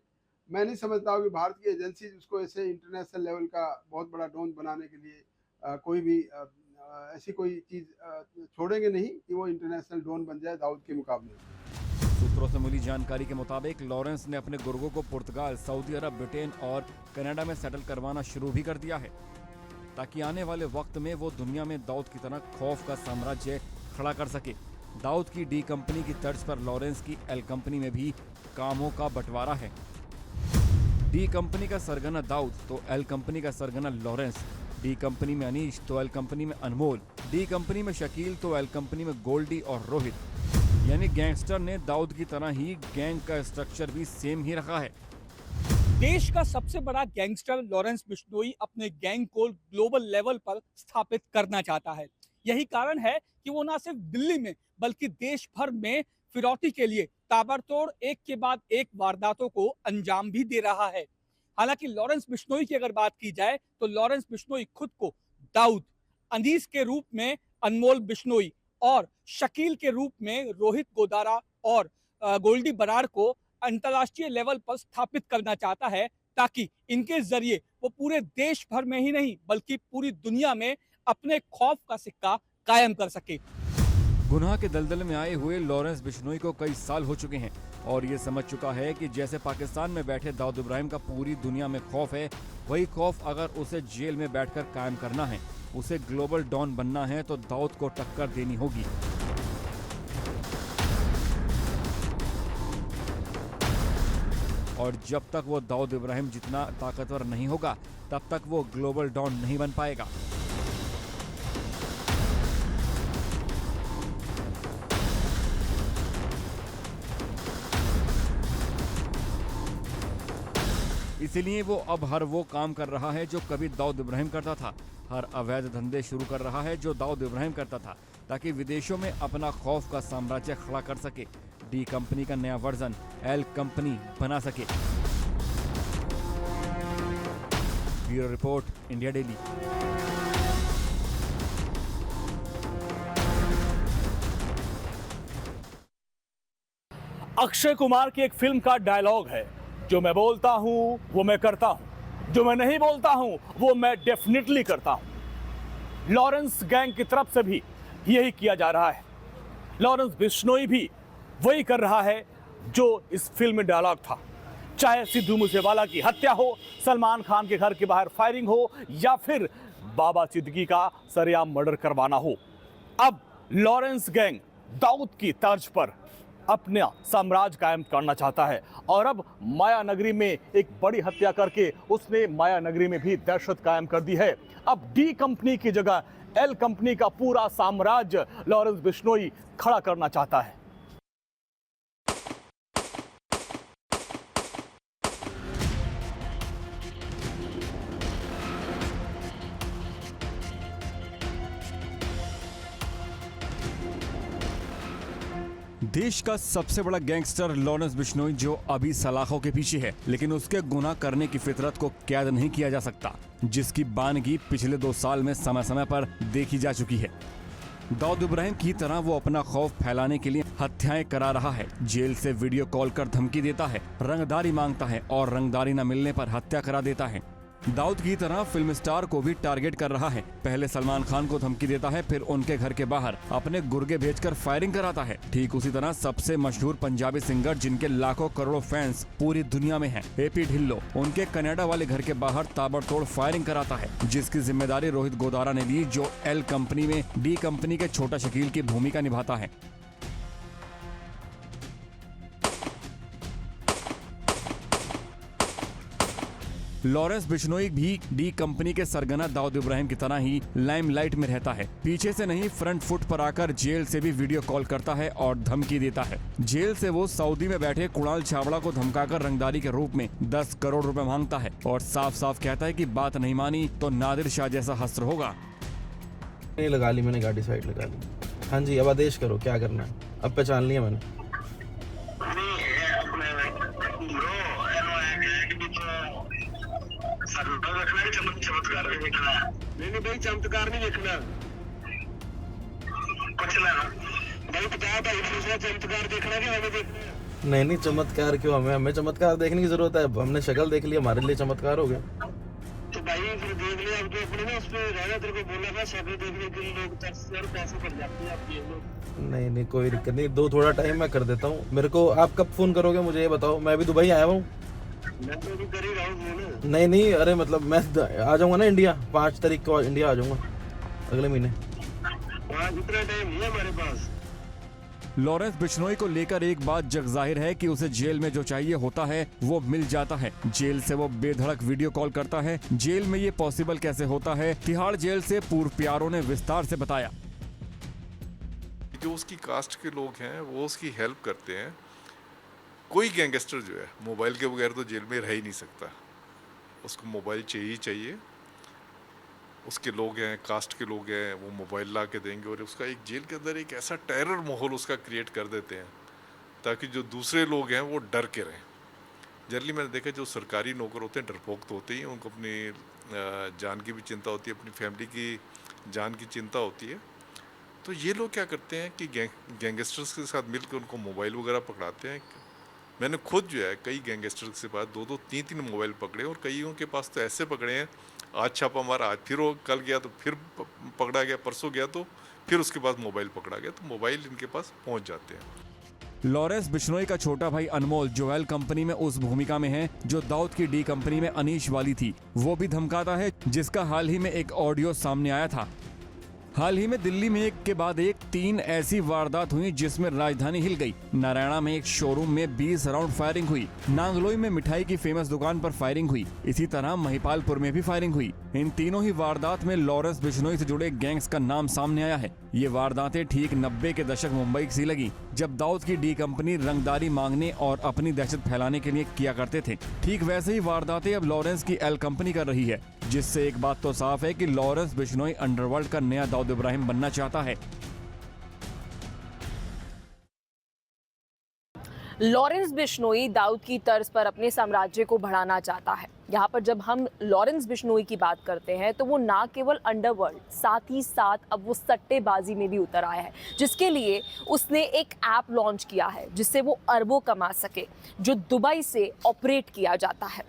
मैं नहीं समझता हूँ कि भारत की एजेंसी उसको ऐसे इंटरनेशनल लेवल का बहुत बड़ा डॉन बनाने के लिए कोई भी ऐसी कोई चीज़ छोड़ेंगे नहीं कि वो इंटरनेशनल डॉन बन जाए दाऊद के मुकाबले। सूत्रों से मिली जानकारी के मुताबिक लॉरेंस ने अपने गुर्गों को पुर्तगाल, सऊदी अरब, ब्रिटेन और कनाडा में सेटल करवाना शुरू भी कर दिया है ताकि आने वाले वक्त में वो दुनिया में दाऊद की तरह खौफ का साम्राज्य खड़ा कर सके। दाऊद की डी कंपनी की तर्ज पर लॉरेंस की एल कंपनी में भी कामों का बंटवारा है। डी कंपनी का सरगना दाऊद तो एल कंपनी का सरगना लॉरेंस। डी कंपनी में अनीश तो एल कंपनी में अनमोल। डी कंपनी में शकील तो एल कंपनी में गोल्डी और रोहित। यानी गैंगस्टर ने दाऊद की तरह ही गैंग का स्ट्रक्चर भी सेम ही रखा है। देश का सबसे बड़ा गैंगस्टर लॉरेंस बिश्नोई अपने गैंग को ग्लोबल लेवल पर स्थापित करना चाहता है। यही कारण है कि वो न सिर्फ दिल्ली में बल्कि देश भर में फिरौती के लिए ताबड़तोड़ एक के बाद एक वारदातों को अंजाम भी दे रहा है। हालांकि लॉरेंस बिश्नोई की अगर बात की जाए तो लॉरेंस बिश्नोई खुद को दाऊद, अनीस के रूप में अनमोल बिश्नोई और शकील के रूप में रोहित गोदारा और गोल्डी बराड़ को अंतर्राष्ट्रीय लेवल पर स्थापित करना चाहता है ताकि इनके जरिए वो पूरे देश भर में ही नहीं बल्कि पूरी दुनिया में अपने खौफ का सिक्का कायम कर सके। गुनाह के दलदल में आए हुए लॉरेंस बिश्नोई को कई साल हो चुके हैं और ये समझ चुका है कि जैसे पाकिस्तान में बैठे दाऊद इब्राहिम का पूरी दुनिया में खौफ है, वही खौफ अगर उसे जेल में बैठकर कायम करना है, उसे ग्लोबल डॉन बनना है, तो दाऊद को टक्कर देनी होगी। और जब तक वो दाऊद इब्राहिम जितना ताकतवर नहीं होगा, तब तक वो ग्लोबल डॉन नहीं बन पाएगा। इसीलिए वो अब हर वो काम कर रहा है जो कभी दाऊद इब्राहिम करता था, हर अवैध धंधे शुरू कर रहा है जो दाऊद इब्राहिम करता था, ताकि विदेशों में अपना खौफ का साम्राज्य खड़ा कर सके, डी कंपनी का नया वर्जन एल कंपनी बना सके। Bureau report, India daily. Akshay Kumar की एक फिल्म का डायलॉग है, जो मैं बोलता हूं वो मैं करता हूं। जो मैं नहीं बोलता हूं वो मैं डेफिनेटली करता हूं। लॉरेंस गैंग की तरफ से भी यही किया जा रहा है। लॉरेंस बिश्नोई भी वही कर रहा है जो इस फिल्म में डायलॉग था। चाहे सिद्धू मूसेवाला की हत्या हो, सलमान खान के घर के बाहर फायरिंग हो, या फिर बाबा सिद्दीकी का सरेआम मर्डर करवाना हो, अब लॉरेंस गैंग दाऊद की तर्ज पर अपना साम्राज्य कायम करना चाहता है। और अब माया नगरी में एक बड़ी हत्या करके उसने माया नगरी में भी दहशत कायम कर दी है। अब डी कंपनी की जगह एल कंपनी का पूरा साम्राज्य लॉरेंस बिश्नोई खड़ा करना चाहता है। देश का सबसे बड़ा गैंगस्टर लॉरेंस बिश्नोई जो अभी सलाखों के पीछे है, लेकिन उसके गुनाह करने की फितरत को कैद नहीं किया जा सकता, जिसकी बानगी पिछले 2 साल में समय समय पर देखी जा चुकी है। दाऊद इब्राहिम की तरह वो अपना खौफ फैलाने के लिए हत्याएं करा रहा है, जेल से वीडियो कॉल कर धमकी देता है, रंगदारी मांगता है और रंगदारी न मिलने पर हत्या करा देता है। दाऊद की तरह फिल्म स्टार को भी टारगेट कर रहा है। पहले सलमान खान को धमकी देता है, फिर उनके घर के बाहर अपने गुर्गे भेजकर फायरिंग कराता है। ठीक उसी तरह सबसे मशहूर पंजाबी सिंगर जिनके लाखों करोड़ों फैंस पूरी दुनिया में हैं, एपी ढिल्लो, उनके कनाडा वाले घर के बाहर ताबड़तोड़ फायरिंग कराता है, जिसकी जिम्मेदारी रोहित गोदारा ने ली, जो एल कंपनी में डी कंपनी के छोटा शकील की भूमिका निभाता है। लॉरेंस बिश्नोई भी डी कंपनी के सरगना दाऊद इब्राहिम की तरह ही लाइमलाइट में रहता है। पीछे से नहीं, फ्रंट फुट पर आकर जेल से भी वीडियो कॉल करता है और धमकी देता है। जेल से वो सऊदी में बैठे कुणाल छाबड़ा को धमकाकर रंगदारी के रूप में 10 करोड़ रुपए मांगता है और साफ साफ कहता है कि बात नहीं मानी तो नादिर शाह जैसा हस्त्र होगा। लगा ली मैंने, गाड़ी साइड लगा ली। हाँ जी, अब आदेश करो, क्या करना है? अब पहचान लिया मैंने। नहीं भाई, चमत्कार नहीं देखना। कुछ ना भाई, बता भाई, चमत्कार देखना कि हमें देखना? नहीं, चमत्कार क्यों? हमें चमत्कार देखने की जरूरत है? हमने शक्ल देख लिया, हमारे लिए चमत्कार हो गया। तो भाई फिर देख लिया, अब तो अपने ना उस पे रहना, तेरे को बोला था शक्ल देखने के लिए लोग तरस और पैसे कर जाते हैं आप ये लोग। नहीं, कोई दिक्कत नहीं, दो थोड़ा टाइम मैं कर देता हूँ। मेरे को आप कब फोन करोगे मुझे ये बताओ, मैं भी दुबई आया हूँ। मैं तो अभी कर ही रहा हूँ। नहीं, अरे मतलब मैं आ जाऊंगा ना इंडिया, 5 तारीख को इंडिया आ जाऊंगा, अगले महीने। इतना टाइम नहीं है हमारे पास। लॉरेंस बिश्नोई को लेकर एक बात जग जाहिर है कि उसे जेल में जो चाहिए होता है वो मिल जाता है। जेल से वो बेधड़क वीडियो कॉल करता है। जेल में ये पॉसिबल कैसे होता है, तिहाड़ जेल से पूर्व प्यारों ने विस्तार से बताया। जो उसकी कास्ट के लोग हैं वो उसकी हेल्प करते हैं। कोई गैंगस्टर जो है मोबाइल के बगैर तो जेल में रह ही नहीं सकता, उसको मोबाइल चाहिए ही चाहिए। उसके लोग हैं, कास्ट के लोग हैं, वो मोबाइल ला के देंगे और उसका एक जेल के अंदर एक ऐसा टेरर माहौल उसका क्रिएट कर देते हैं ताकि जो दूसरे लोग हैं वो डर के रहें। जनरली मैंने देखा जो सरकारी नौकर होते हैं डरपोक तो होते ही, उनको अपनी जान की भी चिंता होती है, अपनी फैमिली की जान की चिंता होती है। तो ये लोग क्या करते हैं कि गैंगस्टर्स के साथ मिलकर उनको मोबाइल वगैरह पकड़ाते हैं। मैंने खुद जो है कई गैंगस्टर्स के पास 2-2, 3-3 मोबाइल पकड़े और कईयों के पास तो ऐसे पकड़े हैं, आज छापा मारा, आज फिर वो कल गया तो फिर पकड़ा गया, परसों गया तो फिर उसके पास मोबाइल पकड़ा गया, तो मोबाइल इनके पास पहुंच जाते हैं। लॉरेंस बिश्नोई का छोटा भाई अनमोल जो एल कंपनी में उस भूमिका में है जो दाऊद की डी कंपनी में अनीश वाली थी, वो भी धमकाता है, जिसका हाल ही में एक ऑडियो सामने आया था। हाल ही में दिल्ली में एक के बाद एक 3 ऐसी वारदात हुई जिसमें राजधानी हिल गई। नारायणा में एक शोरूम में 20 राउंड फायरिंग हुई। नांगलोई में मिठाई की फेमस दुकान पर फायरिंग हुई। इसी तरह महिपालपुर में भी फायरिंग हुई। इन तीनों ही वारदात में लॉरेंस बिश्नोई से जुड़े गैंग्स का नाम सामने आया है। ये वारदातें ठीक 90 के दशक मुंबई सी लगी, जब दाऊद की डी कंपनी रंगदारी मांगने और अपनी दहशत फैलाने के लिए किया करते थे। ठीक वैसे ही वारदातें अब लॉरेंस की एल कंपनी कर रही है, जिससे एक बात तो साफ है कि लॉरेंस बिश्नोई अंडरवर्ल्ड का नया दाऊद इब्राहिम बनना चाहता है। लॉरेंस बिश्नोई दाऊद की तर्ज पर अपने साम्राज्य को बढ़ाना चाहता है। यहाँ पर जब हम लॉरेंस बिश्नोई की बात करते हैं तो वो ना केवल अंडरवर्ल्ड, साथ ही साथ अब वो सट्टेबाजी में भी उतर आया है, जिसके लिए उसने एक ऐप लॉन्च किया है जिससे वो अरबों कमा सके, जो दुबई से ऑपरेट किया जाता है।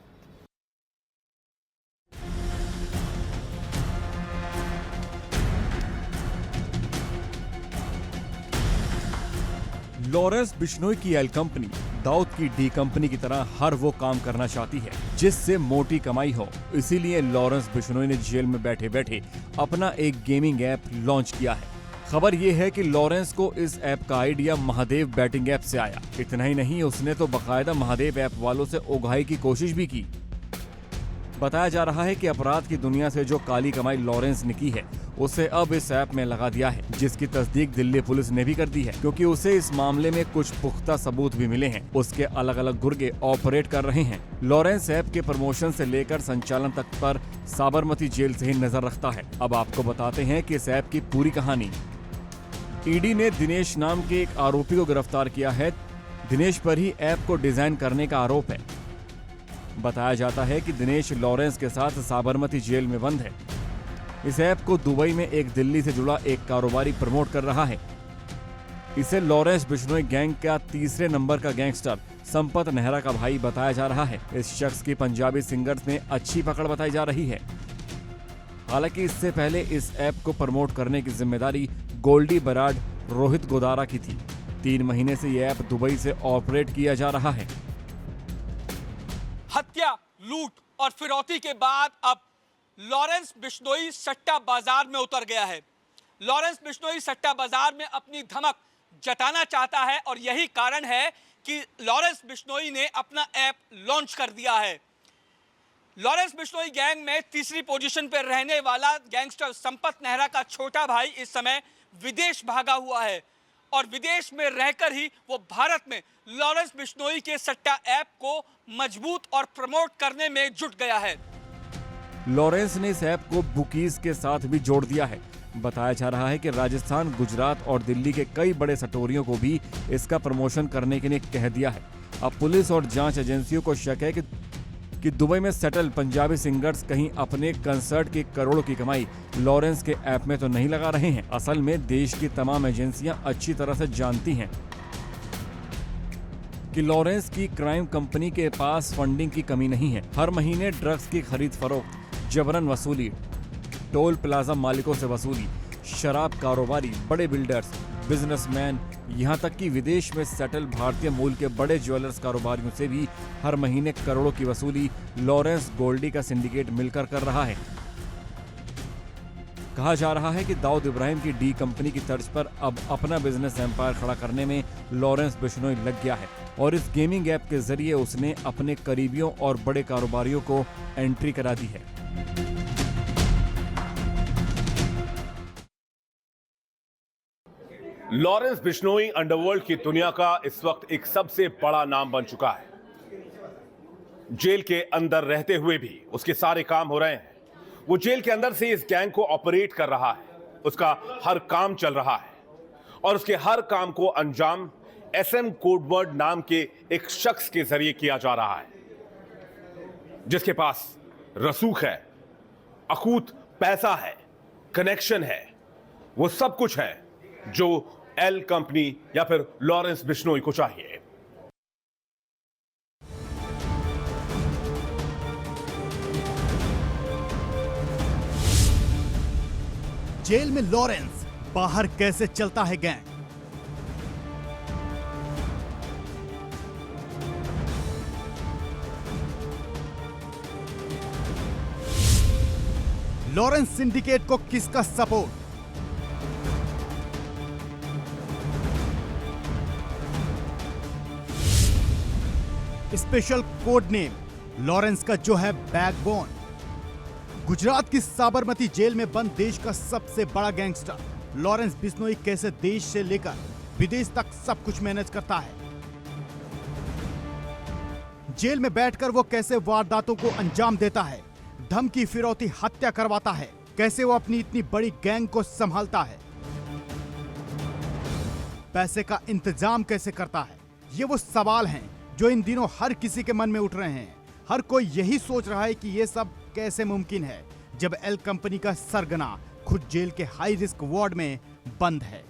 लॉरेंस बिश्नोई की एल कंपनी दाऊद की डी कंपनी की तरह हर वो काम करना चाहती है जिससे मोटी कमाई हो। इसीलिए लॉरेंस बिश्नोई ने जेल में बैठे बैठे अपना एक गेमिंग ऐप लॉन्च किया है। खबर ये है कि लॉरेंस को इस ऐप का आइडिया महादेव बैटिंग ऐप से आया। इतना ही नहीं, उसने तो बकायदा महादेव ऐप वालों से उगाही की कोशिश भी की। बताया जा रहा है कि अपराध की दुनिया से जो काली कमाई लॉरेंस ने की है उसे अब इस ऐप में लगा दिया है, जिसकी तस्दीक दिल्ली पुलिस ने भी कर दी है, क्योंकि उसे इस मामले में कुछ पुख्ता सबूत भी मिले हैं। उसके अलग अलग गुर्गे ऑपरेट कर रहे हैं। लॉरेंस ऐप के प्रमोशन से लेकर संचालन तक पर साबरमती जेल से ही नजर रखता है। अब आपको बताते हैं कि इस ऐप की पूरी कहानी। ईडी ने दिनेश नाम के एक आरोपी को गिरफ्तार किया है। दिनेश पर ही ऐप को डिजाइन करने का आरोप है। बताया जाता है कि दिनेश लॉरेंस के साथ साबरमती जेल में बंद है। इस ऐप को दुबई में एक दिल्ली से जुड़ा एक कारोबारी प्रमोट कर रहा है। इसे लॉरेंस बिश्नोई गैंग का तीसरे नंबर का गैंगस्टर संपत नेहरा का भाई बताया जा रहा है। इस शख्स की पंजाबी सिंगर्स में अच्छी पकड़ बताई जा रही है। हालांकि इससे पहले इस ऐप को प्रमोट करने की जिम्मेदारी गोल्डी बराड रोहित गोदारा की थी। 3 महीने से यह ऐप दुबई से ऑपरेट किया जा रहा है। हत्या, लूट और फिरौती के बाद अब लॉरेंस बिश्नोई सट्टा बाजार में उतर गया है। लॉरेंस बिश्नोई सट्टा बाजार में अपनी धमक जताना चाहता है और यही कारण है कि लॉरेंस बिश्नोई ने अपना ऐप लॉन्च कर दिया है। लॉरेंस बिश्नोई गैंग में तीसरी पोजीशन पर रहने वाला गैंगस्टर संपत नेहरा का छोटा भाई इस समय विदेश भागा हुआ है और विदेश में रहकर ही वो भारत में लॉरेंस बिश्नोई के सट्टा ऐप को मजबूत और प्रमोट करने में जुट गया है। लॉरेंस ने इस ऐप को बुकीज के साथ भी जोड़ दिया है। बताया जा रहा है कि राजस्थान, गुजरात और दिल्ली के कई बड़े सटोरियों को भी इसका प्रमोशन करने के लिए कह दिया है। अब पुलिस और जांच एजेंसियों को शक है कि दुबई में सेटल पंजाबी सिंगर्स कहीं अपने कंसर्ट की करोड़ों की कमाई लॉरेंस के ऐप में तो नहीं लगा रहे हैं। असल में देश की तमाम एजेंसियां अच्छी तरह से जानती हैं कि लॉरेंस की क्राइम कंपनी के पास फंडिंग की कमी नहीं है। हर महीने ड्रग्स की खरीद फरोख्त, जबरन वसूली, टोल प्लाजा मालिकों से वसूली, शराब कारोबारी, बड़े बिल्डर्स, बिजनेसमैन, यहाँ तक कि विदेश में सेटल भारतीय मूल के बड़े ज्वेलर्स कारोबारियों से भी हर महीने करोड़ों की वसूली लॉरेंस गोल्डी का सिंडिकेट मिलकर कर रहा है। कहा जा रहा है कि दाऊद इब्राहिम की डी कंपनी की तर्ज पर अब अपना बिजनेस एम्पायर खड़ा करने में लॉरेंस बिश्नोई लग गया है और इस गेमिंग ऐप के जरिए उसने अपने करीबियों और बड़े कारोबारियों को एंट्री करा दी है। लॉरेंस बिश्नोई अंडरवर्ल्ड की दुनिया का इस वक्त एक सबसे बड़ा नाम बन चुका है। जेल के अंदर रहते हुए भी उसके सारे काम हो रहे हैं। वो जेल के अंदर से इस गैंग को ऑपरेट कर रहा है। उसका हर काम चल रहा है और उसके हर काम को अंजाम SM कोडवर्ड नाम के एक शख्स के जरिए किया जा रहा है, जिसके पास रसूख है, अकूत पैसा है, कनेक्शन है, वो सब कुछ है जो एल कंपनी या फिर लॉरेंस बिश्नोई को चाहिए। जेल में लॉरेंस, बाहर कैसे चलता है गैंग? लॉरेंस सिंडिकेट को किसका support? Special code name Lawrence का जो है बैकबोन। गुजरात की साबरमती जेल में बंद देश का सबसे बड़ा गैंगस्टर लॉरेंस बिश्नोई कैसे देश से लेकर विदेश तक सब कुछ मैनेज करता है। जेल में बैठकर वो कैसे वारदातों को अंजाम देता है, धमकी, फिरौती, हत्या करवाता है, कैसे वो अपनी इतनी बड़ी गैंग को संभालता है, पैसे का इंतजाम कैसे करता है। ये वो सवाल हैं जो इन दिनों हर किसी के मन में उठ रहे हैं। हर कोई यही सोच रहा है कि ये सब कैसे मुमकिन है जब एल कंपनी का सरगना खुद जेल के हाई रिस्क वार्ड में बंद है।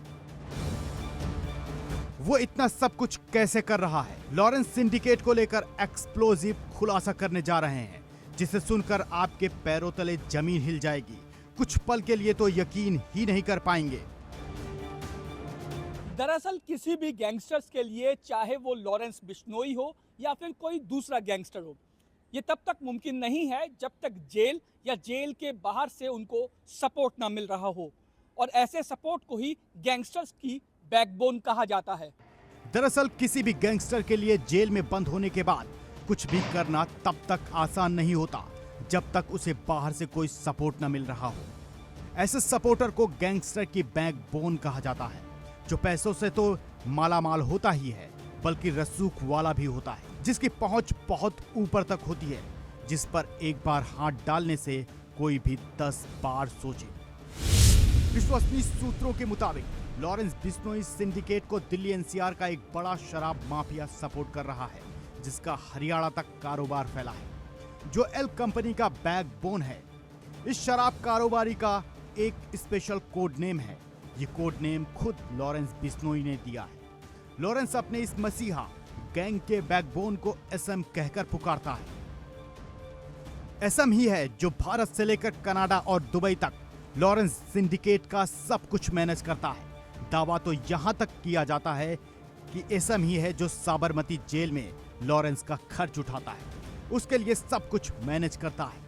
वो इतना सब कुछ कैसे कर रहा है? लॉरेंस सिंडिकेट को लेकर एक्सप्लोजिव खुलासा करने जा रहे हैं, जिसे सुनकर आपके पैरों तले जमीन हिल जाएगी। कुछ पल के लिए तो यकीन ही नहीं कर पाएंगे। दरअसल किसी भी गैंगस्टर्स के लिए, चाहे वो लॉरेंस बिश्नोई हो या फिर कोई दूसरा गैंगस्टर हो, ये तब तक मुमकिन नहीं है जब तक जेल या जेल के बाहर से उनको सपोर्ट ना मिल रहा हो, और ऐसे सपोर्ट को ही गैंगस्टर्स की बैकबोन कहा जाता है। दरअसल किसी भी गैंगस्टर के लिए जेल में बंद होने के बाद कुछ भी करना तब तक आसान नहीं होता जब तक उसे बाहर से कोई सपोर्ट न मिल रहा हो। ऐसे सपोर्टर को गैंगस्टर की बैकबोन कहा जाता है, जो पैसों से तो मालामाल होता ही है बल्कि रसूख वाला भी होता है, जिसकी पहुंच बहुत ऊपर तक होती है, जिस पर एक बार हाथ डालने से कोई भी 10 बार सोचे। विश्वसनीय सूत्रों के मुताबिक लॉरेंस बिश्नोई सिंडिकेट को दिल्ली एनसीआर का एक बड़ा शराब माफिया सपोर्ट कर रहा है, जिसका हरियाणा तक कारोबार फैला है, जो एल कंपनी का बैकबोन है। इस शराब कारोबारी का एक स्पेशल कोड नेम है। ये कोड नेम खुद लॉरेंस बिश्नोई ने दिया है। लॉरेंस अपने इस मसीहा गैंग के बैकबोन को एसएम कहकर पुकारता है। एसएम ही है जो भारत से लेकर कनाडा और दुबई तक लॉरेंस सिंडिकेट का सब कुछ मैनेज करता है। दावा तो यहां तक किया जाता है कि एसएम ही है जो साबरमती जेल में लॉरेंस का खर्च उठाता है, उसके लिए सब कुछ मैनेज करता है।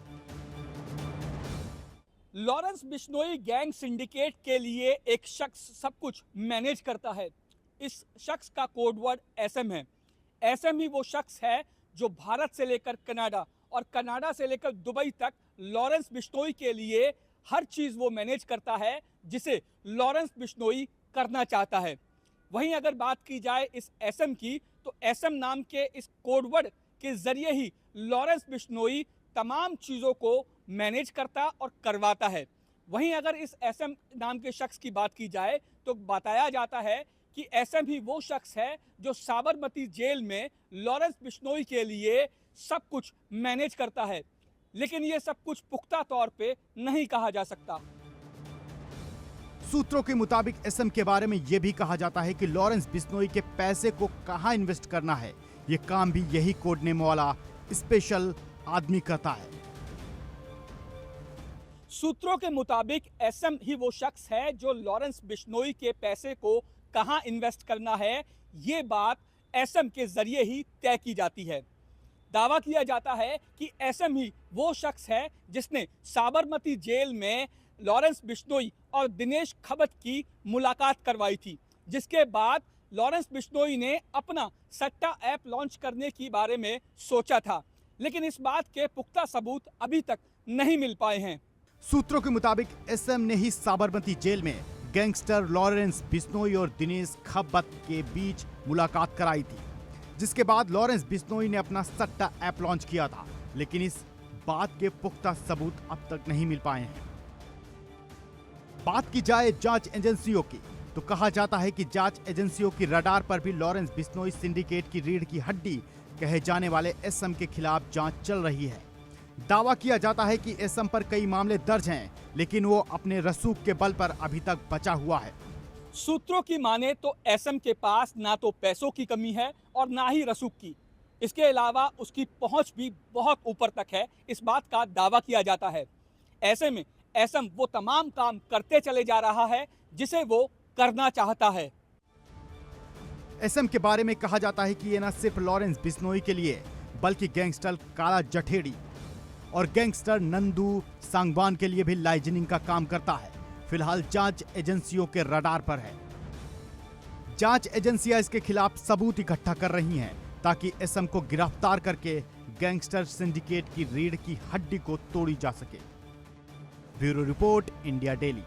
लॉरेंस बिश्नोई गैंग सिंडिकेट के लिए एक शख्स सब कुछ मैनेज करता है। इस शख्स का कोडवर्ड एसएम है। एसएम ही वो शख्स है जो भारत से लेकर कनाडा और कनाडा से लेकर दुबई तक लॉरेंस बिश्नोई के लिए हर चीज वो मैनेज करता है जिसे लॉरेंस बिश्नोई करना चाहता है। वहीं अगर बात की जाए इस एसएम की, तो एसएम नाम के इस कोडवर्ड के जरिए ही लॉरेंस बिश्नोई तमाम चीज़ों को मैनेज करता और करवाता है। वहीं अगर इस एसएम नाम के शख्स की बात की जाए तो बताया जाता है कि एसएम ही वो शख्स है जो साबरमती जेल में लॉरेंस बिश्नोई के लिए सब कुछ मैनेज करता है, लेकिन ये सब कुछ पुख्ता तौर पे नहीं कहा जा सकता। सूत्रों के मुताबिक एसएम के बारे में यह भी कहा जाता है कि लॉरेंस बिश्नोई के पैसे को कहां इन्वेस्ट करना है, ये काम भी यही कोड नेम वाला स्पेशल आदमी करता है। सूत्रों के मुताबिक एसएम ही वो शख्स है जो लॉरेंस बिश्नोई के पैसे को कहां इन्वेस्ट करना है, ये बात एसएम के जरिए ही तय की जाती है। दावा किया जाता है कि एसएम ही वो शख्स है जिसने साबरमती जेल में लॉरेंस बिश्नोई और दिनेश खबत की मुलाकात करवाई थी, जिसके बाद लॉरेंस बिश्नोई ने अपना सट्टा ऐप लॉन्च करने के बारे में सोचा था, लेकिन इस बात के पुख्ता सबूत अभी तक नहीं मिल पाए हैं। सूत्रों के मुताबिक एसएम ने ही साबरमती जेल में गैंगस्टर लॉरेंस बिश्नोई और दिनेश खब्बत के बीच मुलाकात कराई थी, जिसके बाद लॉरेंस बिश्नोई ने अपना सट्टा ऐप लॉन्च किया था, लेकिन इस बात के पुख्ता सबूत अब तक नहीं मिल पाए हैं। बात की जाए जांच एजेंसियों की, तो कहा जाता है कि जांच एजेंसियों की रडार पर भी लॉरेंस बिश्नोई सिंडिकेट की रीढ़ की हड्डी कहे जाने वाले एसएम के खिलाफ जांच चल रही है। दावा किया जाता है कि एसएम पर कई मामले दर्ज हैं, लेकिन वो अपने रसूख के बल पर अभी तक बचा हुआ है। सूत्रों की माने तो एसएम के पास ना तो पैसों की कमी है और ना ही रसूख की। इसके अलावा उसकी पहुंच भी बहुत ऊपर तक है, इस बात का दावा किया जाता है। ऐसे में एसएम वो तमाम काम करते चले जा रहा है जिसे वो करना चाहता है। एसएम के बारे में कहा जाता है कि ये न सिर्फ लॉरेंस बिश्नोई के लिए बल्कि गैंगस्टर काला जठेड़ी और गैंगस्टर नंदू सांगवान के लिए भी लाइजनिंग का काम करता है। फिलहाल जांच एजेंसियों के रडार पर है। जांच एजेंसियां इसके खिलाफ सबूत इकट्ठा कर रही हैं ताकि एसएम को गिरफ्तार करके गैंगस्टर सिंडिकेट की रीढ़ की हड्डी को तोड़ी जा सके। Bureau report, India daily.